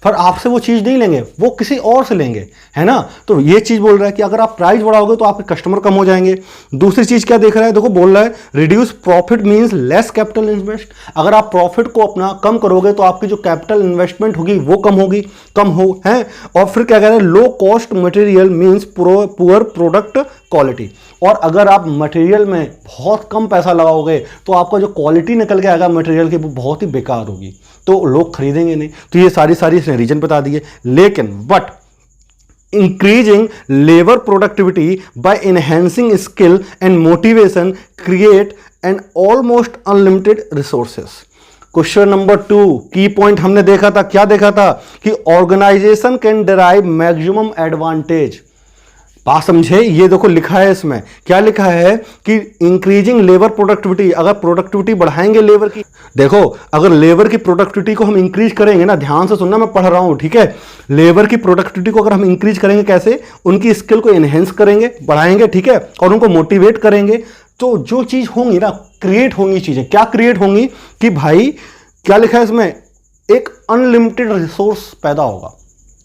पर आपसे वो चीज़ नहीं लेंगे, वो किसी और से लेंगे, है ना। तो ये चीज़ बोल रहा है कि अगर आप प्राइस बढ़ाओगे तो आपके कस्टमर कम हो जाएंगे। दूसरी चीज़ क्या देख रहा है, देखो बोल रहा है reduce profit means less capital invest. अगर आप प्रॉफिट को अपना कम करोगे तो आपकी जो कैपिटल इन्वेस्टमेंट होगी वो कम हो है। और फिर क्या कह रहे हैं, low cost material means poor product quality. और अगर आप मटेरियल में बहुत कम पैसा लगाओगे तो आपका जो क्वालिटी निकल के आएगा मटेरियल की वो बहुत ही बेकार होगी, तो लोग खरीदेंगे नहीं। तो ये सारी इसने रीजन बता दिए। लेकिन but increasing labour productivity bye enhancing skill and motivation create an almost unlimited resources. Question number 2 की पॉइंट हमने देखा था, क्या देखा था कि organisation can derive maximum advantage. बात समझे, ये देखो लिखा है इसमें, क्या लिखा है कि इंक्रीजिंग लेबर प्रोडक्टिविटी, अगर प्रोडक्टिविटी बढ़ाएंगे लेबर की, देखो अगर लेबर की प्रोडक्टिविटी को हम इंक्रीज करेंगे ना, ध्यान से सुनना मैं पढ़ रहा हूं, ठीक है। लेबर की प्रोडक्टिविटी को अगर हम इंक्रीज करेंगे कैसे, उनकी स्किल को एनहेंस करेंगे, बढ़ाएंगे, ठीक है, और उनको मोटिवेट करेंगे, तो जो चीज होंगी ना, क्रिएट होंगी चीजें। क्या क्रिएट होंगी कि भाई क्या लिखा है इसमें, एक अनलिमिटेड रिसोर्स पैदा होगा।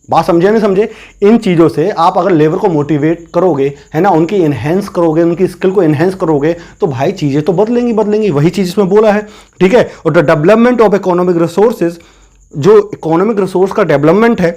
बात समझे नहीं समझे, इन चीज़ों से आप अगर लेबर को मोटिवेट करोगे, है ना, उनकी एनहेंस करोगे, उनकी स्किल को एनहेंस करोगे, तो भाई चीज़ें तो बदलेंगी। वही चीज़ इसमें बोला है, ठीक है। और the development of economic resources, जो इकोनॉमिक रिसोर्स का डेवलपमेंट है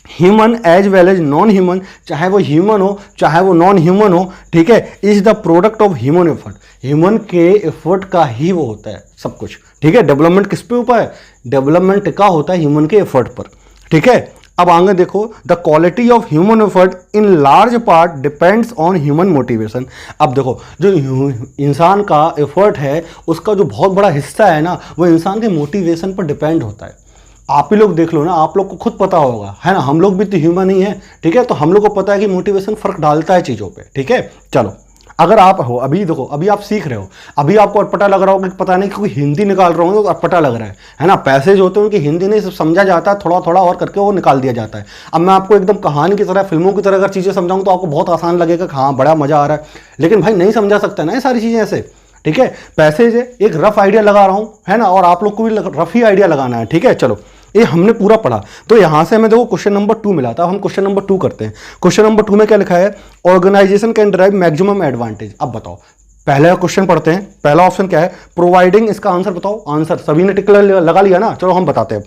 human as well as non human, चाहे वो ह्यूमन हो चाहे वो नॉन ह्यूमन हो, ठीक है, is the product of human effort. Human के एफर्ट का ही वो होता है सब कुछ, ठीक है। डेवलपमेंट किस पे ऊपर है? डेवलपमेंट टिका होता है ह्यूमन के एफर्ट पर, ठीक है। अब आगे देखो, the quality of human effort in large part depends on human motivation. अब देखो, जो इंसान का एफर्ट है उसका जो बहुत बड़ा हिस्सा है ना, वो इंसान के मोटिवेशन पर डिपेंड होता है। आप ही लोग देख लो ना, आप लोग को खुद पता होगा, है ना, हम लोग भी तो ह्यूमन ही है, ठीक है। तो हम लोग को पता है कि मोटिवेशन फर्क डालता है चीज़ों पे, ठीक है। चलो, अगर आप हो, अभी देखो, अभी आप सीख रहे हो, अभी आपको अटपटा लग रहा होगा कि पता नहीं कोई हिंदी निकाल रहा हूँ तो अटपटा लग रहा है ना। पैसेज होते हैं उनकी हिंदी नहीं सब समझा जाता है, थोड़ा थोड़ा और करके वो निकाल दिया जाता है। अब मैं आपको एकदम कहानी की तरह, फिल्मों की तरह अगर चीज़ें समझाऊँ तो आपको बहुत आसान लगेगा कि हाँ बड़ा मजा आ रहा है, लेकिन भाई नहीं समझा सकता ना ये सारी चीज़ें ऐसे, ठीक है। पैसेज है, एक रफ आइडिया लगा रहा हूँ, है ना, और आप लोग को भी रफ ही आइडिया लगाना है, ठीक है। चलो, ये हमने पूरा पढ़ा, तो यहां से हमें देखो क्वेश्चन नंबर 2 मिला था, हम क्वेश्चन नंबर 2 करते हैं। क्वेश्चन नंबर 2 में क्या लिखा है? Organisation can drive maximum advantage. अब बताओ, पहले क्वेश्चन पढ़ते हैं। पहला ऑप्शन क्या है? प्रोवाइडिंग। इसका आंसर बताओ। आंसर सभी ने टिक लगा लिया ना, चलो हम बताते हैं।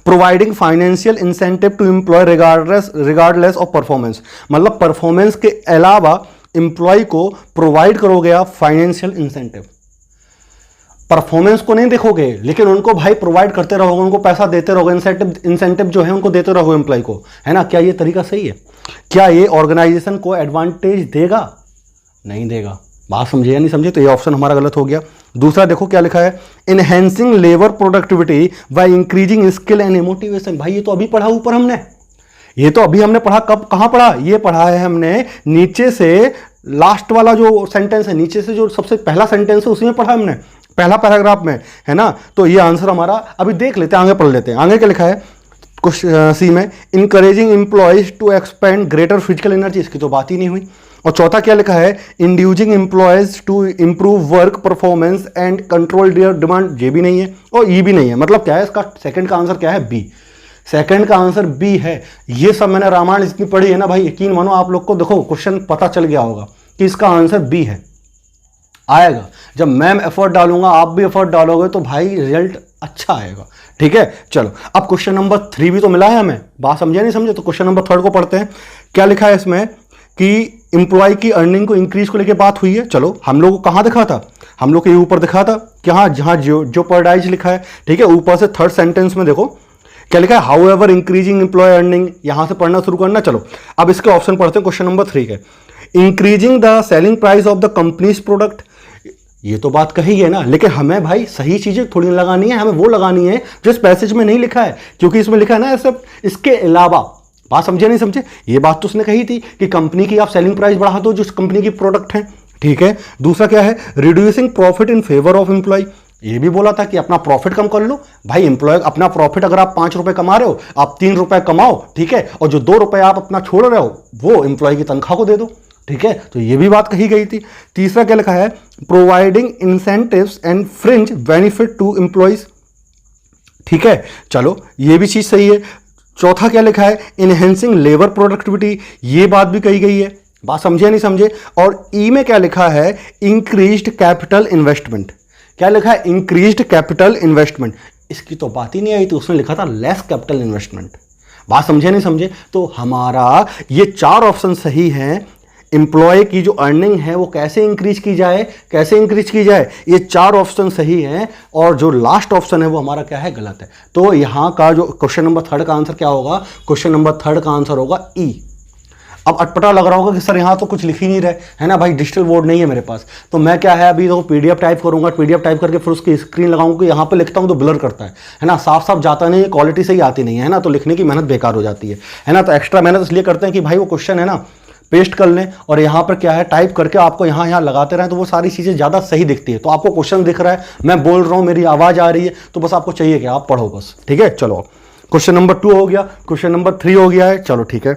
Providing financial incentive to employ regardless of performance, मतलब परफॉर्मेंस के अलावा एम्प्लॉय को प्रोवाइड करोगे आप फाइनेंशियल इंसेंटिव। परफॉर्मेंस को नहीं देखोगे, लेकिन उनको भाई प्रोवाइड करते रहोगे, उनको पैसा देते रहोगे, इंसेंटिव जो है उनको देते रहोगे एम्प्लॉय को, है ना। क्या ये तरीका सही है? क्या ये ऑर्गेनाइजेशन को एडवांटेज देगा? नहीं देगा। बात समझे या नहीं समझे? तो ये ऑप्शन हमारा गलत हो गया। दूसरा देखो क्या लिखा है? Enhancing labour productivity by increasing skill and motivation. भाई ये तो अभी पढ़ा ऊपर हमने, ये तो अभी हमने पढ़ा। कब, कहां पढ़ा? ये पढ़ा है हमने नीचे से, लास्ट वाला जो सेंटेंस है, नीचे से जो सबसे पहला सेंटेंस है उसमें पढ़ा हमने, पहला पैराग्राफ में, है ना। तो ये आंसर हमारा अभी देख लेते हैं, आगे पढ़ लेते हैं। आगे क्या लिखा है कुछ सी में? Encouraging employees to expand greater physical energy. इसकी तो बात ही नहीं हुई। और चौथा क्या लिखा है? Inducing employees to improve work performance and control their demand. ये भी नहीं है और ये भी नहीं है। मतलब क्या है इसका? सेकंड का आंसर क्या है? बी। सेकंड का आंसर बी है। ये सब मैंने रामायण इतनी पढ़ी है ना भाई, यकीन मानो आप लोग को देखो क्वेश्चन पता चल गया होगा कि इसका आंसर बी है। आएगा जब मैं एफर्ट डालूंगा, आप भी एफर्ट डालोगे, तो भाई रिजल्ट अच्छा आएगा, ठीक है। चलो, अब क्वेश्चन नंबर 3 भी तो मिला है हमें। बात समझे नहीं समझे? तो क्वेश्चन नंबर 3 को पढ़ते हैं। क्या लिखा है इसमें कि एम्प्लॉय की अर्निंग को इंक्रीज को लेकर बात हुई है। चलो, हम लोग को कहां दिखा था? हम लोग के ऊपर दिखा था कि हाँ, जहां जो परडाइज लिखा है, ठीक है, ऊपर से थर्ड सेंटेंस में देखो क्या लिखा है? However increasing employ earning. यहां से पढ़ना शुरू करना। चलो, अब इसके ऑप्शन पढ़ते हैं क्वेश्चन नंबर 3 के। Increasing the selling price of the companies product. ये तो बात कही है ना, लेकिन हमें भाई सही चीजें थोड़ी लगानी है, हमें वो लगानी है जो इस पैसेज में नहीं लिखा है, क्योंकि इसमें लिखा है ना सब इसके अलावा। बात समझे नहीं समझे? ये बात तो उसने कही थी कि कंपनी की आप सेलिंग प्राइस बढ़ा दो जो कंपनी की प्रोडक्ट है, ठीक है। दूसरा क्या है? Reducing profit in favour of employ. ये भी बोला था कि अपना प्रॉफिट कम कर लो भाई। एम्प्लॉय अपना प्रॉफिट, अगर आप 5 रुपए कमा रहे हो, आप 3 रुपए कमाओ, ठीक है, और जो 2 रुपए आप अपना छोड़ रहे हो वो एम्प्लॉय की तनख्वाह को दे दो, ठीक है। तो ये भी बात कही गई थी। तीसरा क्या लिखा है? Providing incentives and fringe benefit to employees, ठीक है। चलो, ये भी चीज सही है। चौथा क्या लिखा है? Enhancing labour productivity. ये बात भी कही गई है। बात समझे नहीं समझे? और ई में क्या लिखा है? Increased capital investment. क्या लिखा है? Increased capital investment. इसकी तो बात ही नहीं आई थी, उसने लिखा था लेस कैपिटल इन्वेस्टमेंट। बात समझे नहीं समझे? तो हमारा ये 4 ऑप्शन सही हैं। एम्प्लॉय की जो अर्निंग है वो कैसे इंक्रीज की जाए, कैसे इंक्रीज की जाए, ये 4 ऑप्शन सही हैं। और जो लास्ट ऑप्शन है वो हमारा क्या है? गलत है। तो यहाँ का जो क्वेश्चन नंबर 3 का आंसर क्या होगा? क्वेश्चन नंबर 3 का आंसर होगा ई। अब अटपटा लग रहा होगा कि सर यहाँ तो कुछ लिख ही नहीं रहे, है ना भाई, डिजिटल बोर्ड नहीं है मेरे पास, तो मैं क्या है अभी तो पीडीएफ टाइप करूंगा, पीडीएफ टाइप करके फिर उसकी स्क्रीन लगाऊंगा। यहाँ पे लिखता हूँ तो ब्लर करता है ना, साफ साफ जाता नहीं है, क्वालिटी सही आती नहीं है ना, तो लिखने की मेहनत बेकार हो जाती है ना। तो एक्स्ट्रा मेहनत इसलिए करते हैं कि भाई वो क्वेश्चन है ना पेस्ट कर लें और यहाँ पर क्या है टाइप करके आपको यहाँ लगाते रहें, तो वो सारी चीज़ें ज़्यादा सही दिखती है। तो आपको क्वेश्चन दिख रहा है, मैं बोल रहा हूँ, मेरी आवाज़ आ रही है, तो बस आपको चाहिए कि आप पढ़ो बस, ठीक है। चलो, क्वेश्चन नंबर 2 हो गया, क्वेश्चन नंबर 3 हो गया है। चलो ठीक है,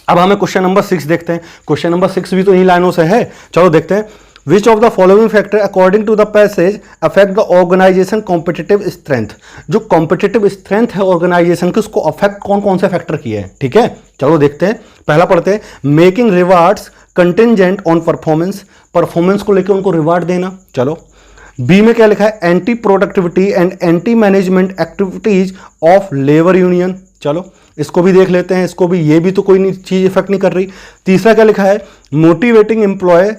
अब हमें क्वेश्चन नंबर 6 देखते हैं। क्वेश्चन नंबर 6 भी तो इन्हीं लाइनों से है। चलो देखते हैं। Which of the following factor according to the passage affect the organisation competitive strength. जो कॉम्पिटिटिव स्ट्रेंथ है ऑर्गेनाइजेशन की, उसको अफेक्ट कौन कौन से फैक्टर किए हैं, ठीक है। चलो देखते हैं, पहला पढ़ते हैं। Making rewards contingent on performance, performance को लेकर उनको रिवार्ड देना। चलो, बी में क्या लिखा है? Anti productivity and anti management activities of labour union. चलो इसको भी देख लेते हैं, इसको भी, ये भी तो कोई चीज़ इफेक्ट नहीं कर रही। तीसरा क्या लिखा है, motivating employ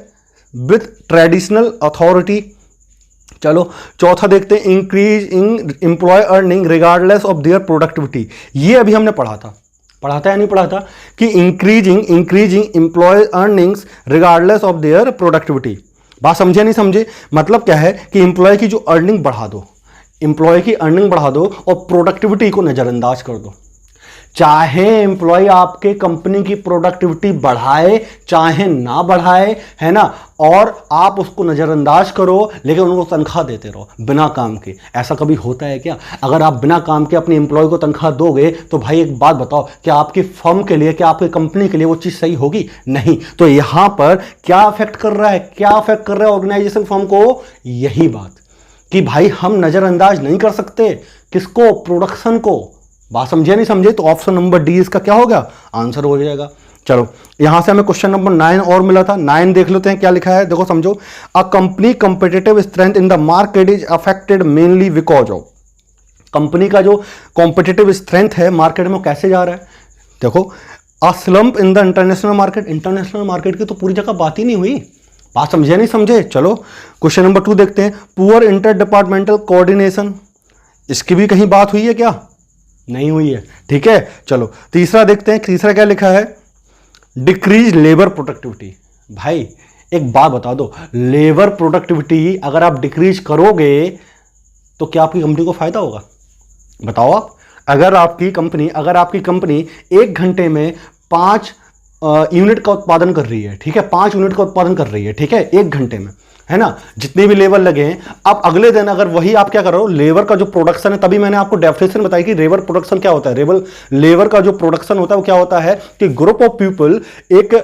with traditional authority. चलो चौथा देखते हैं, increase in employ earning regardless of their productivity. ये अभी हमने पढ़ा था या नहीं पढ़ा था कि increasing employ earnings regardless of their productivity. बात समझे नहीं समझे? मतलब क्या है कि एम्प्लॉय की जो अर्निंग बढ़ा दो, एम्प्लॉय की अर्निंग बढ़ा दो और प्रोडक्टिविटी को नज़रअंदाज कर दो। चाहे एम्प्लॉय आपके कंपनी की प्रोडक्टिविटी बढ़ाए चाहे ना बढ़ाए, है ना, और आप उसको नज़रअंदाज करो लेकिन उनको तनख्वाह देते रहो बिना काम के। ऐसा कभी होता है क्या? अगर आप बिना काम के अपने एम्प्लॉय को तनख्वाह दोगे तो भाई एक बात बताओ, क्या आपकी फर्म के लिए, क्या आपकी कंपनी के लिए वो चीज़ सही होगी? नहीं। तो यहां पर क्या अफेक्ट कर रहा है, क्या अफेक्ट कर रहा है ऑर्गेनाइजेशन फर्म को? यही बात कि भाई हम नज़रअंदाज नहीं कर सकते किसको? प्रोडक्शन को। बात समझे नहीं समझे? तो ऑप्शन नंबर डी इसका क्या होगा? आंसर हो जाएगा। चलो यहां से हमें क्वेश्चन नंबर 9 और मिला था, 9 देख लेते हैं क्या लिखा है। देखो समझो, a company competitive strength in the market is affected mainly because of. Company का जो कॉम्पिटिटिव स्ट्रेंथ है मार्केट में कैसे जा रहा है? देखो, अ slump in the international market. International market की तो पूरी जगह बात ही नहीं हुई। बात समझे नहीं समझे? चलो क्वेश्चन नंबर 2 देखते हैं, पुअर इंटर डिपार्टमेंटल कोऑर्डिनेशन। इसकी भी कहीं बात हुई है क्या? नहीं हुई है। ठीक है, चलो तीसरा देखते हैं, तीसरा क्या लिखा है, डिक्रीज लेबर प्रोडक्टिविटी। भाई एक बात बता दो, लेबर प्रोडक्टिविटी अगर आप डिक्रीज करोगे तो क्या आपकी कंपनी को फायदा होगा? बताओ आप। अगर आपकी कंपनी 1 घंटे में 5 यूनिट का उत्पादन कर रही है, ठीक है, 5 यूनिट का उत्पादन कर रही है, ठीक है, 1 घंटे में, है ना, जितने भी लेबर लगे हैं। अब अगले दिन अगर वही आप क्या कर रहे हो, लेबर का जो प्रोडक्शन है, तभी मैंने आपको डेफिनेशन बताई कि लेबर प्रोडक्शन क्या होता है। लेबर का जो प्रोडक्शन होता है वो क्या होता है कि ग्रुप ऑफ पीपल एक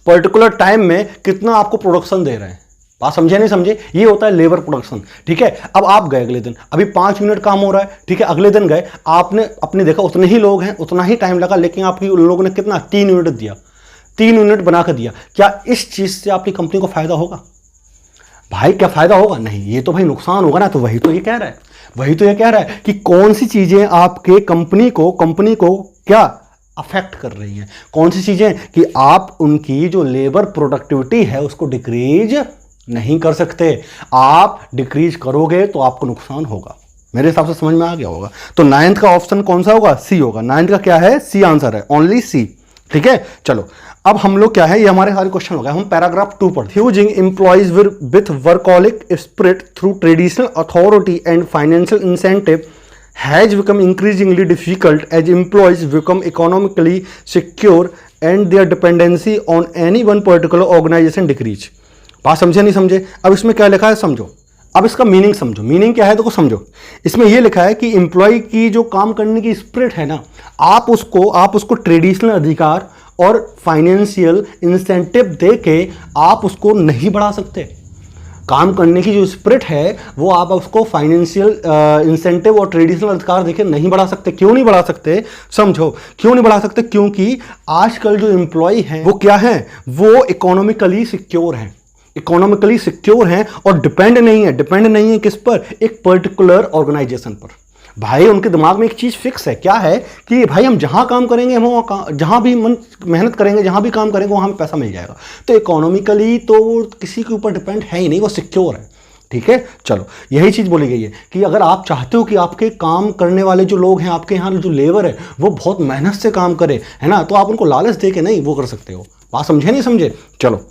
पर्टिकुलर टाइम में कितना आपको प्रोडक्शन दे रहे हैं। बात समझे नहीं समझे? ये होता है लेबर प्रोडक्शन। ठीक है, अब आप गए अगले दिन, अभी 5 यूनिट काम हो रहा है, ठीक है, अगले दिन गए, आपने अपने देखा उतने ही लोग हैं, उतना ही टाइम लगा, लेकिन आपकी उन लोगों ने कितना 3 यूनिट दिया, 3 यूनिट बना कर दिया। क्या इस चीज से आपकी कंपनी को फायदा होगा? भाई क्या फायदा होगा? नहीं, ये तो भाई नुकसान होगा ना। तो वही तो ये कह रहा है कि कौन सी चीजें आपके कंपनी को क्या अफेक्ट कर रही हैं, कौन सी चीजें कि आप उनकी जो लेबर प्रोडक्टिविटी है उसको डिक्रीज नहीं कर सकते। आप डिक्रीज करोगे तो आपको नुकसान होगा। मेरे हिसाब से समझ में आ गया होगा। तो 9th का ऑप्शन कौन सा होगा? सी होगा। 9th का क्या है? सी आंसर है, ओनली सी। ठीक है, चलो अब हम लोग क्या है, ये हमारे सारे क्वेश्चन हो गए। हम पैराग्राफ 2 पढ़ते हैं। Imbuing employees with workaholic spirit through traditional authority and financial incentive has become increasingly difficult as employees become economically secure and their dependency on any one particular organization decrease। बात समझे नहीं समझे? अब इसमें क्या लिखा है समझो। अब इसका मीनिंग समझो। मीनिंग क्या है देखो समझो। इसमें यह लिखा है कि एम्प्लॉय की जो काम करने की स्पिरिट है ना, आप उसको ट्रेडिशनल अधिकार और फाइनेंशियल इंसेंटिव दे के आप उसको नहीं बढ़ा सकते। काम करने की जो स्पिरिट है वो आप उसको फाइनेंशियल इंसेंटिव और ट्रेडिशनल अधिकार देके नहीं बढ़ा सकते। क्यों नहीं बढ़ा सकते? समझो क्यों नहीं बढ़ा सकते। क्योंकि आजकल जो एम्प्लॉय हैं वो क्या है, वो इकोनॉमिकली सिक्योर हैं और डिपेंड नहीं है किस पर? एक पर्टिकुलर ऑर्गेनाइजेशन पर। भाई उनके दिमाग में एक चीज फिक्स है, क्या है कि भाई हम जहां काम करेंगे, हम जहां भी मेहनत करेंगे, जहां भी काम करेंगे वहां हमें पैसा मिल जाएगा। तो इकोनॉमिकली तो किसी के ऊपर डिपेंड है ही नहीं, वो सिक्योर है। ठीक है, चलो यही चीज बोली गई है कि अगर आप चाहते हो कि आपके काम करने वाले जो लोग हैं, आपके यहाँ जो लेबर है वो बहुत मेहनत से काम करे, है ना, तो आप उनको लालच दे के नहीं वो कर सकते हो। बात समझे नहीं समझे? चलो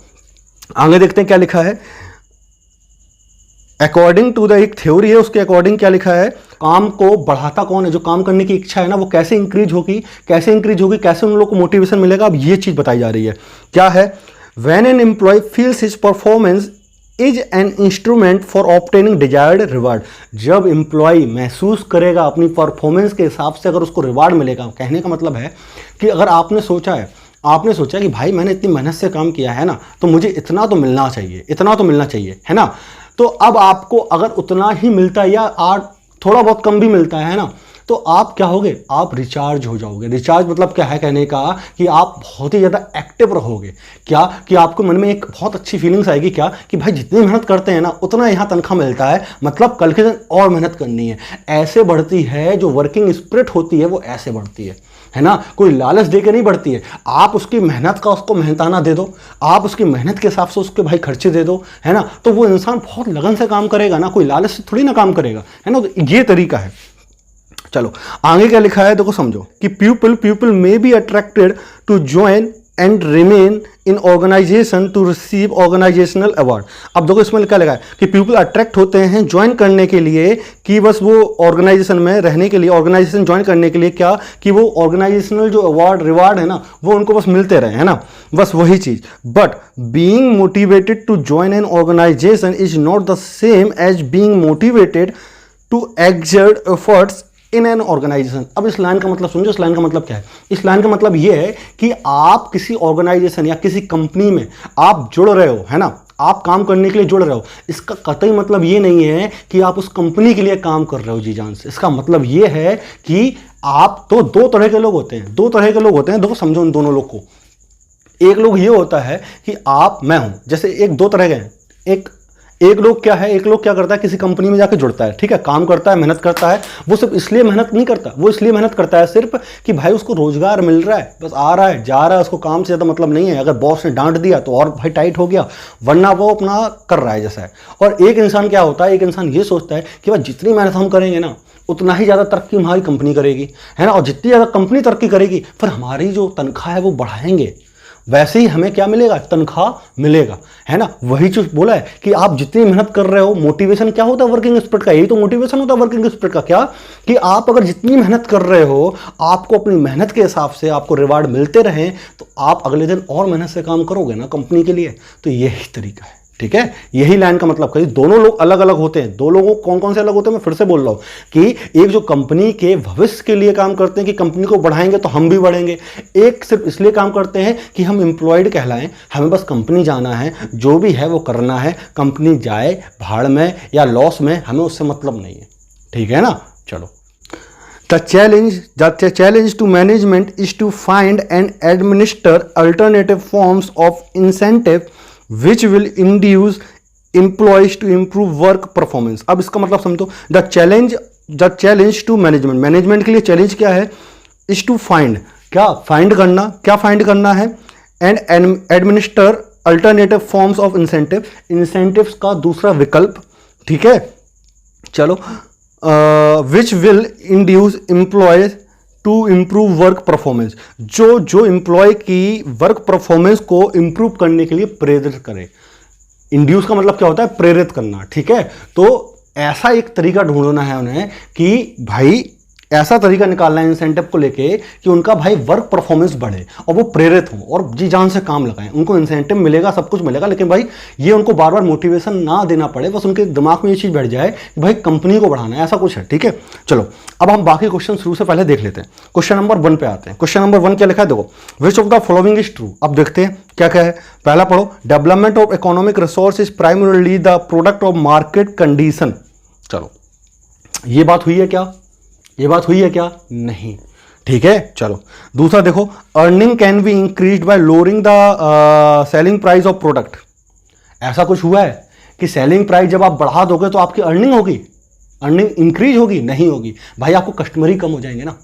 आगे देखते हैं क्या लिखा है। अकॉर्डिंग टू द एक थ्योरी है, उसके अकॉर्डिंग क्या लिखा है, काम को बढ़ाता कौन है? जो काम करने की इच्छा है ना वो कैसे इंक्रीज होगी, कैसे उन लोगों को मोटिवेशन मिलेगा। अब ये चीज बताई जा रही है, क्या है, when an employ feels his performance is an instrument for obtaining desired reward. जब एम्प्लॉय महसूस करेगा अपनी परफॉर्मेंस के हिसाब से अगर उसको रिवार्ड मिलेगा। कहने का मतलब है कि अगर आपने सोचा कि भाई मैंने इतनी मेहनत से काम किया है ना, तो मुझे इतना तो मिलना चाहिए, है ना। तो अब आपको अगर उतना ही मिलता है या थोड़ा बहुत कम भी मिलता है ना, तो तो आप क्या होगे, आप रिचार्ज हो जाओगे। रिचार्ज मतलब क्या है कहने का, कि आप बहुत ही ज़्यादा एक्टिव रहोगे। क्या कि आपको मन में एक बहुत अच्छी फीलिंग्स आएगी, क्या कि भाई जितनी मेहनत करते हैं ना उतना यहाँ तनख्वाह मिलता है, मतलब कल के दिन और मेहनत करनी है। ऐसे बढ़ती है जो वर्किंग स्पिरिट होती है, वो ऐसे बढ़ती है ना। कोई लालच दे के नहीं बढ़ती है, आप उसकी मेहनत का उसको मेहनताना दे दो, आप उसकी मेहनत के हिसाब से उसके भाई खर्चे दे दो, है ना, तो वो इंसान बहुत लगन से काम करेगा ना, कोई लालच से थोड़ी ना काम करेगा, है ना। तो ये तरीका है। चलो आगे क्या लिखा है देखो, समझो कि people may be attracted to join and remain in organisation to receive organisational award. अब देखो इसमें क्या लगा है कि पीपल अट्रैक्ट होते हैं ज्वाइन करने के लिए, कि बस वो ऑर्गेनाइजेशन में रहने के लिए, ऑर्गेनाइजेशन ज्वाइन करने के लिए, क्या कि वो ऑर्गेनाइजेशनल जो अवार्ड रिवार्ड है ना वो उनको बस मिलते रहे, है ना, बस वही चीज। But being motivated to join an organisation is not the same as being motivated to exert efforts in an organisation. अब इस लाइन का मतलब समझो, इस लाइन का मतलब क्या है। इस लाइन का मतलब ये है कि आप किसी ऑर्गेनाइजेशन या किसी कंपनी में आप जुड़ रहे हो, है ना, आप काम करने के लिए जुड़ रहे हो। इसका कतई मतलब ये नहीं है कि आप उस कंपनी के लिए काम कर रहे हो जी जान से। इसका मतलब ये है कि आप तो दो तरह के लोग होते हैं, दो तरह के लोग होते हैं, देखो समझो उन दोनों लोग को। एक लोग ये होता है कि आप, मैं हूं, जैसे एक दो तरह के हैं। एक लोग क्या है, एक लोग क्या करता है, किसी कंपनी में जाकर जुड़ता है, ठीक है, काम करता है, मेहनत करता है। वो सिर्फ इसलिए मेहनत नहीं करता, वो इसलिए मेहनत करता है सिर्फ कि भाई उसको रोजगार मिल रहा है, बस आ रहा है जा रहा है, उसको काम से ज़्यादा मतलब नहीं है। अगर बॉस ने डांट दिया तो और भाई टाइट हो गया, वरना वो अपना कर रहा है जैसा है। और एक इंसान क्या होता है, एक इंसान ये सोचता है कि भाई जितनी मेहनत हम करेंगे ना उतना ही ज़्यादा तरक्की हमारी कंपनी करेगी, है ना, और जितनी ज़्यादा कंपनी तरक्की करेगी फिर हमारी जो तनख्वाह है वो बढ़ाएंगे, वैसे ही हमें क्या मिलेगा, तनख्वाह मिलेगा, है ना। वही चीज बोला है कि आप जितनी मेहनत कर रहे हो, मोटिवेशन क्या होता है वर्किंग स्पिरिट का, यही तो मोटिवेशन होता है वर्किंग स्पिरिट का। क्या कि आप अगर जितनी मेहनत कर रहे हो, आपको अपनी मेहनत के हिसाब से आपको रिवार्ड मिलते रहे, तो आप अगले दिन और मेहनत से काम करोगे ना कंपनी के लिए। तो यही तरीका है, ठीक है, यही लाइन का मतलब कही। दोनों लोग अलग अलग होते हैं। दो लोगों कौन कौन से अलग होते हैं, मैं फिर से बोल रहा हूं कि एक जो कंपनी के भविष्य के लिए काम करते हैं कि कंपनी को बढ़ाएंगे तो हम भी बढ़ेंगे। एक सिर्फ इसलिए काम करते हैं कि हम एम्प्लॉयड कहलाएं, हमें बस कंपनी जाना है, जो भी है वो करना है, कंपनी जाए भाड़ में या लॉस में, हमें उससे मतलब नहीं है, ठीक है ना। चलो, The challenge to management is to find and administer alternative forms of incentive which will induce employees to improve work performance। अब इसका मतलब समझो, the challenge to management के लिए चैलेंज क्या है, is to find, क्या फाइंड करना है, and administer alternative forms of incentives का दूसरा विकल्प, ठीक है। चलो, which will induce employees to improve work performance, जो एम्प्लॉय की वर्क परफॉर्मेंस को इंप्रूव करने के लिए प्रेरित करे। इंड्यूस का मतलब क्या होता है, प्रेरित करना, ठीक है। तो ऐसा एक तरीका ढूंढना है उन्हें कि भाई ऐसा तरीका निकालना है इंसेंटिव को लेके कि उनका भाई वर्क परफॉर्मेंस बढ़े और वो प्रेरित हो और जी जान से काम लगाएं। उनको इंसेंटिव मिलेगा, सब कुछ मिलेगा, लेकिन भाई ये उनको बार बार मोटिवेशन ना देना पड़े, बस उनके दिमाग में ये चीज़ बैठ जाए कि भाई कंपनी को बढ़ाना है, ऐसा कुछ है, ठीक है। चलो अब हम बाकी क्वेश्चन शुरू से पहले देख लेते हैं। क्वेश्चन नंबर 1 पे आते हैं। क्वेश्चन नंबर 1 क्या लिखा है देखो, विच of the following is true. अब देखते हैं क्या क्या है। पहला पढ़ो, development of economic resource is primarily the product of market condition. चलो, ये बात हुई है क्या, ये बात हुई है क्या, नहीं, ठीक है। चलो दूसरा देखो, earning can be increased by lowering the selling price of product. ऐसा कुछ हुआ है कि सेलिंग प्राइस जब आप बढ़ा दोगे तो आपकी अर्निंग होगी, अर्निंग इंक्रीज होगी, नहीं होगी भाई, आपको कस्टमर ही कम हो जाएंगे ना,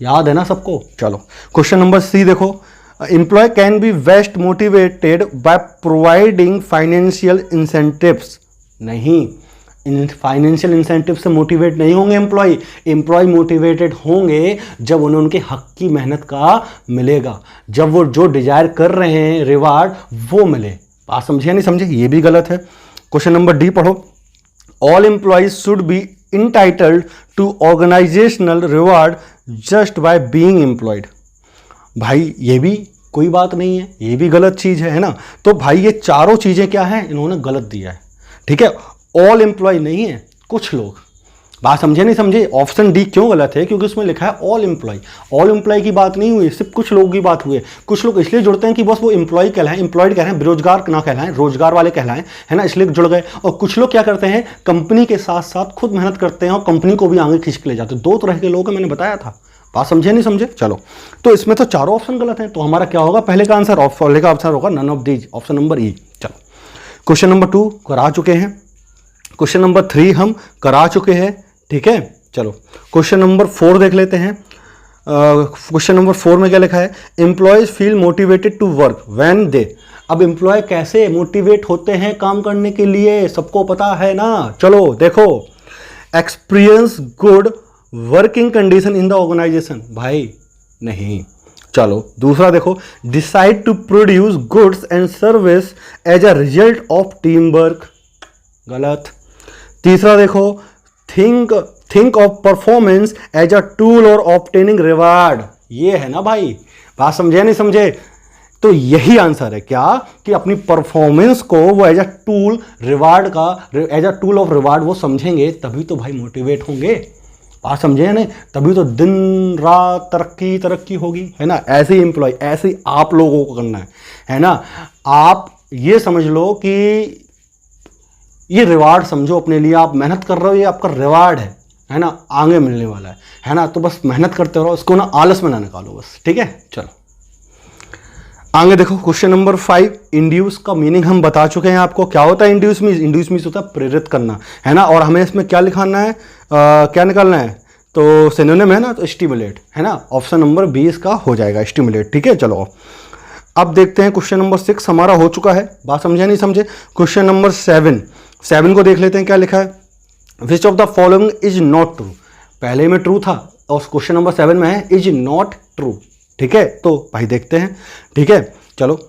याद है ना सबको। चलो क्वेश्चन नंबर सी देखो, employ can be best motivated by providing financial incentives. नहीं, फाइनेंशियल इंसेंटिव से मोटिवेट नहीं होंगे एम्प्लॉय मोटिवेटेड होंगे जब उन्हें उनके हक की मेहनत का मिलेगा, जब वो जो डिजायर कर रहे हैं रिवार्ड वो मिले। बात समझे या नहीं समझे, ये भी गलत है। क्वेश्चन नंबर डी पढ़ो, all employees should be entitled to organisational reward just by being employed. भाई ये भी कोई बात नहीं है, ये भी गलत चीज है ना। तो भाई ये चारों चीजें क्या है, इन्होंने गलत दिया है, ठीक है। ऑल एम्प्लॉय नहीं है, कुछ लोग, बात समझे नहीं समझे? ऑप्शन डी क्यों गलत है? क्योंकि उसमें लिखा है ऑल एम्प्लॉय। ऑल एम्प्लॉय की बात नहीं हुई, सिर्फ कुछ लोगों की बात हुई है। कुछ लोग इसलिए जुड़ते हैं कि बस वो एम्प्लॉय कहलाएं, एम्प्लॉयड कहलाएं, बेरोजगार ना कहलाएं, रोजगार वाले कहलाएं, है ना, इसलिए जुड़ गए। और कुछ लोग क्या करते हैं, कंपनी के साथ साथ खुद मेहनत करते हैं और कंपनी को भी आगे खींच के ले जाते हैं। दो तरह के लोग हैं, मैंने बताया था। बात समझे नहीं समझे? चलो, तो इसमें तो चारों ऑप्शन गलत हैं, तो हमारा क्या होगा? पहले का आंसर, पहले का आंसर होगा none of these, option number E. चलो, क्वेश्चन नंबर 2 करा चुके हैं, क्वेश्चन नंबर 3 हम करा चुके हैं, ठीक है। चलो, क्वेश्चन नंबर 4 देख लेते हैं। क्वेश्चन नंबर 4 में क्या लिखा है? Employees feel motivated to work when they. अब एम्प्लॉय कैसे मोटिवेट होते हैं काम करने के लिए, सबको पता है ना। चलो देखो, experience good working condition in the organisation. भाई नहीं। चलो, दूसरा देखो, decide to produce goods and service as a result of team work. गलत। तीसरा देखो, think of performance as a tool और ऑब्टेनिंग रिवार्ड। ये है ना भाई, बात समझे नहीं समझे? तो यही आंसर है क्या, कि अपनी परफॉर्मेंस को वो एज अ टूल रिवार्ड का, as a tool of reward वो समझेंगे, तभी तो भाई मोटिवेट होंगे। बात समझे नहीं? तभी तो दिन रात तरक्की तरक्की होगी, है ना। ऐसे ही एम्प्लॉय, ऐसे ही आप लोगों को करना है ना। आप ये समझ लो कि ये रिवार्ड समझो अपने लिए, आप मेहनत कर रहे हो, ये आपका रिवार्ड है ना, आगे मिलने वाला है ना। तो बस मेहनत करते रहो, इसको ना आलस में ना निकालो बस, ठीक है। चलो आगे देखो, क्वेश्चन नंबर 5, इंड्यूस का मीनिंग हम बता चुके हैं आपको। क्या होता है इंड्यूस मीन्स? इंड्यूस मीन्स होता है प्रेरित करना, है ना। और हमें इसमें क्या लिखाना है, क्या निकालना है? तो सिनोनिम है ना, तो स्टिमुलेट, है ना। ऑप्शन नंबर 20 का हो जाएगा स्टिमुलेट, ठीक है। चलो अब देखते हैं क्वेश्चन नंबर 6 हमारा हो चुका है। बात समझे नहीं समझे? क्वेश्चन नंबर 7 को देख लेते हैं, क्या लिखा है? विच of the following is not true. पहले में ट्रू था और क्वेश्चन नंबर 7 में है इज नॉट ट्रू, ठीक है। तो भाई देखते हैं, ठीक है। चलो,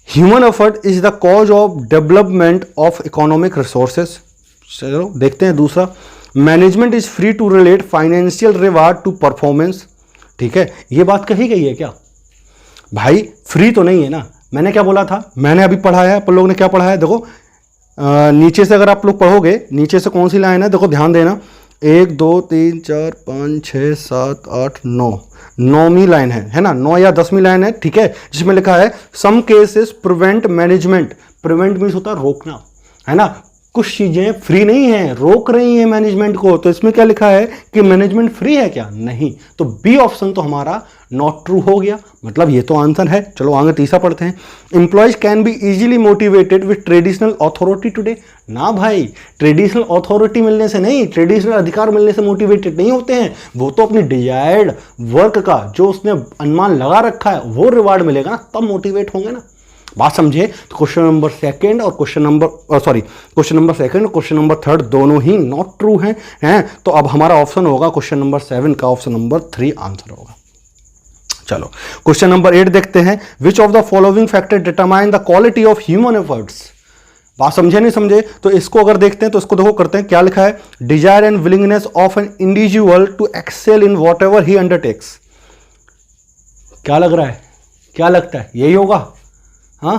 human effort is the cause of development of economic resources. चलो देखते हैं दूसरा, management is free to relate financial reward to performance, ठीक है। ये बात कही गई है क्या? भाई फ्री तो नहीं है ना। मैंने क्या बोला था, मैंने अभी पढ़ाया है, अपन लोगों ने क्या पढ़ा है, देखो नीचे से अगर आप लोग पढ़ोगे, नीचे से कौन सी लाइन है, देखो ध्यान देना, 1 2 3 4 5 6 7 8 9, 9वीं लाइन है ना, 9 या 10वीं लाइन है, ठीक है, जिसमें लिखा है some cases prevent management. Prevent means होता है रोकना, है ना। कुछ चीजें फ्री नहीं है, रोक रही हैं मैनेजमेंट को। तो इसमें क्या लिखा है कि मैनेजमेंट फ्री है क्या? नहीं। तो बी ऑप्शन तो हमारा नॉट ट्रू हो गया, मतलब ये तो आंसर है। चलो आगे तीसरा पढ़ते हैं, employees can be easily motivated with traditional authority today. ना भाई, ट्रेडिशनल अथॉरिटी मिलने से नहीं, ट्रेडिशनल अधिकार मिलने से मोटिवेटेड नहीं होते हैं। वो तो अपनी डिजायर्ड वर्क का जो उसने अनुमान लगा रखा है वो रिवार्ड मिलेगा ना, तब मोटिवेट होंगे ना। बात समझे? तो क्वेश्चन नंबर 2 और क्वेश्चन नंबर क्वेश्चन नंबर 2 और क्वेश्चन नंबर 3 दोनों ही नॉट ट्रू हैं। तो अब हमारा ऑप्शन होगा क्वेश्चन नंबर 7 का ऑप्शन नंबर 3 आंसर होगा। चलो क्वेश्चन नंबर 8 देखते हैं, which of the following factor determine the quality of human efforts. बात समझे नहीं समझे? तो इसको अगर देखते हैं तो इसको देखो करते हैं, क्या लिखा है, desire and willingness of an individual to excel in whatever he undertakes. क्या लग रहा है, क्या लगता है, यही होगा? हाँ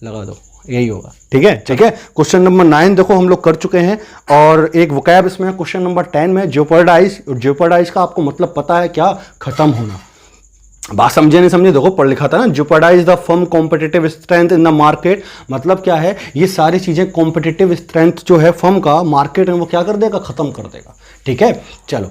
लगा दो, यही होगा, ठीक है। ठीक है, क्वेश्चन नंबर 9 देखो हम लोग कर चुके हैं, और एक वोकैब इसमें क्वेश्चन नंबर 10 में जेओपर्डाइज। जेओपर्डाइज का आपको मतलब पता है क्या? खत्म होना। बात समझे नहीं समझे? देखो पढ़ लिखा था ना, jeopardise the firm competitive strength in the market. मतलब क्या है, ये सारी चीजें कॉम्पिटिटिव स्ट्रेंथ जो है फर्म का मार्केट में वो क्या कर देगा, खत्म कर देगा, ठीक है। चलो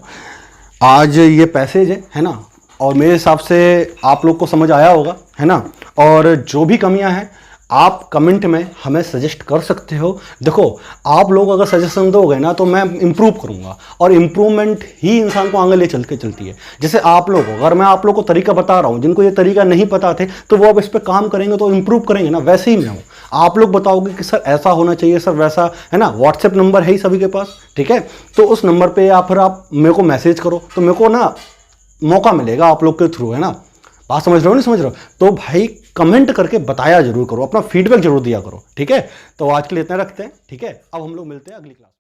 आज ये पैसेज है ना, और मेरे हिसाब से आप लोग को समझ आया होगा, है ना। और जो भी कमियां हैं आप कमेंट में हमें सजेस्ट कर सकते हो। देखो आप लोग अगर सजेशन दोगे ना तो मैं इंप्रूव करूंगा, और इम्प्रूवमेंट ही इंसान को आगे ले चलती है। जैसे आप लोग, अगर मैं आप लोग को तरीका बता रहा हूं, जिनको ये तरीका नहीं पता थे तो वो अब इस पर काम करेंगे तो इंप्रूव करेंगे ना। वैसे ही मैं हूं, आप लोग बताओगे कि सर ऐसा होना चाहिए, सर वैसा, है ना। व्हाट्सएप नंबर है ही सभी के पास, ठीक है। तो उस नंबर पर या फिर आप मेरे को मैसेज करो, तो मेरे को ना मौका मिलेगा आप लोग के थ्रू, है ना। बात समझ रहे हो नहीं समझ रहे हो? तो भाई कमेंट करके बताया जरूर करो, अपना फीडबैक जरूर दिया करो, ठीक है। तो आज के लिए इतना रखते हैं, ठीक है। अब हम लोग मिलते हैं अगली क्लास।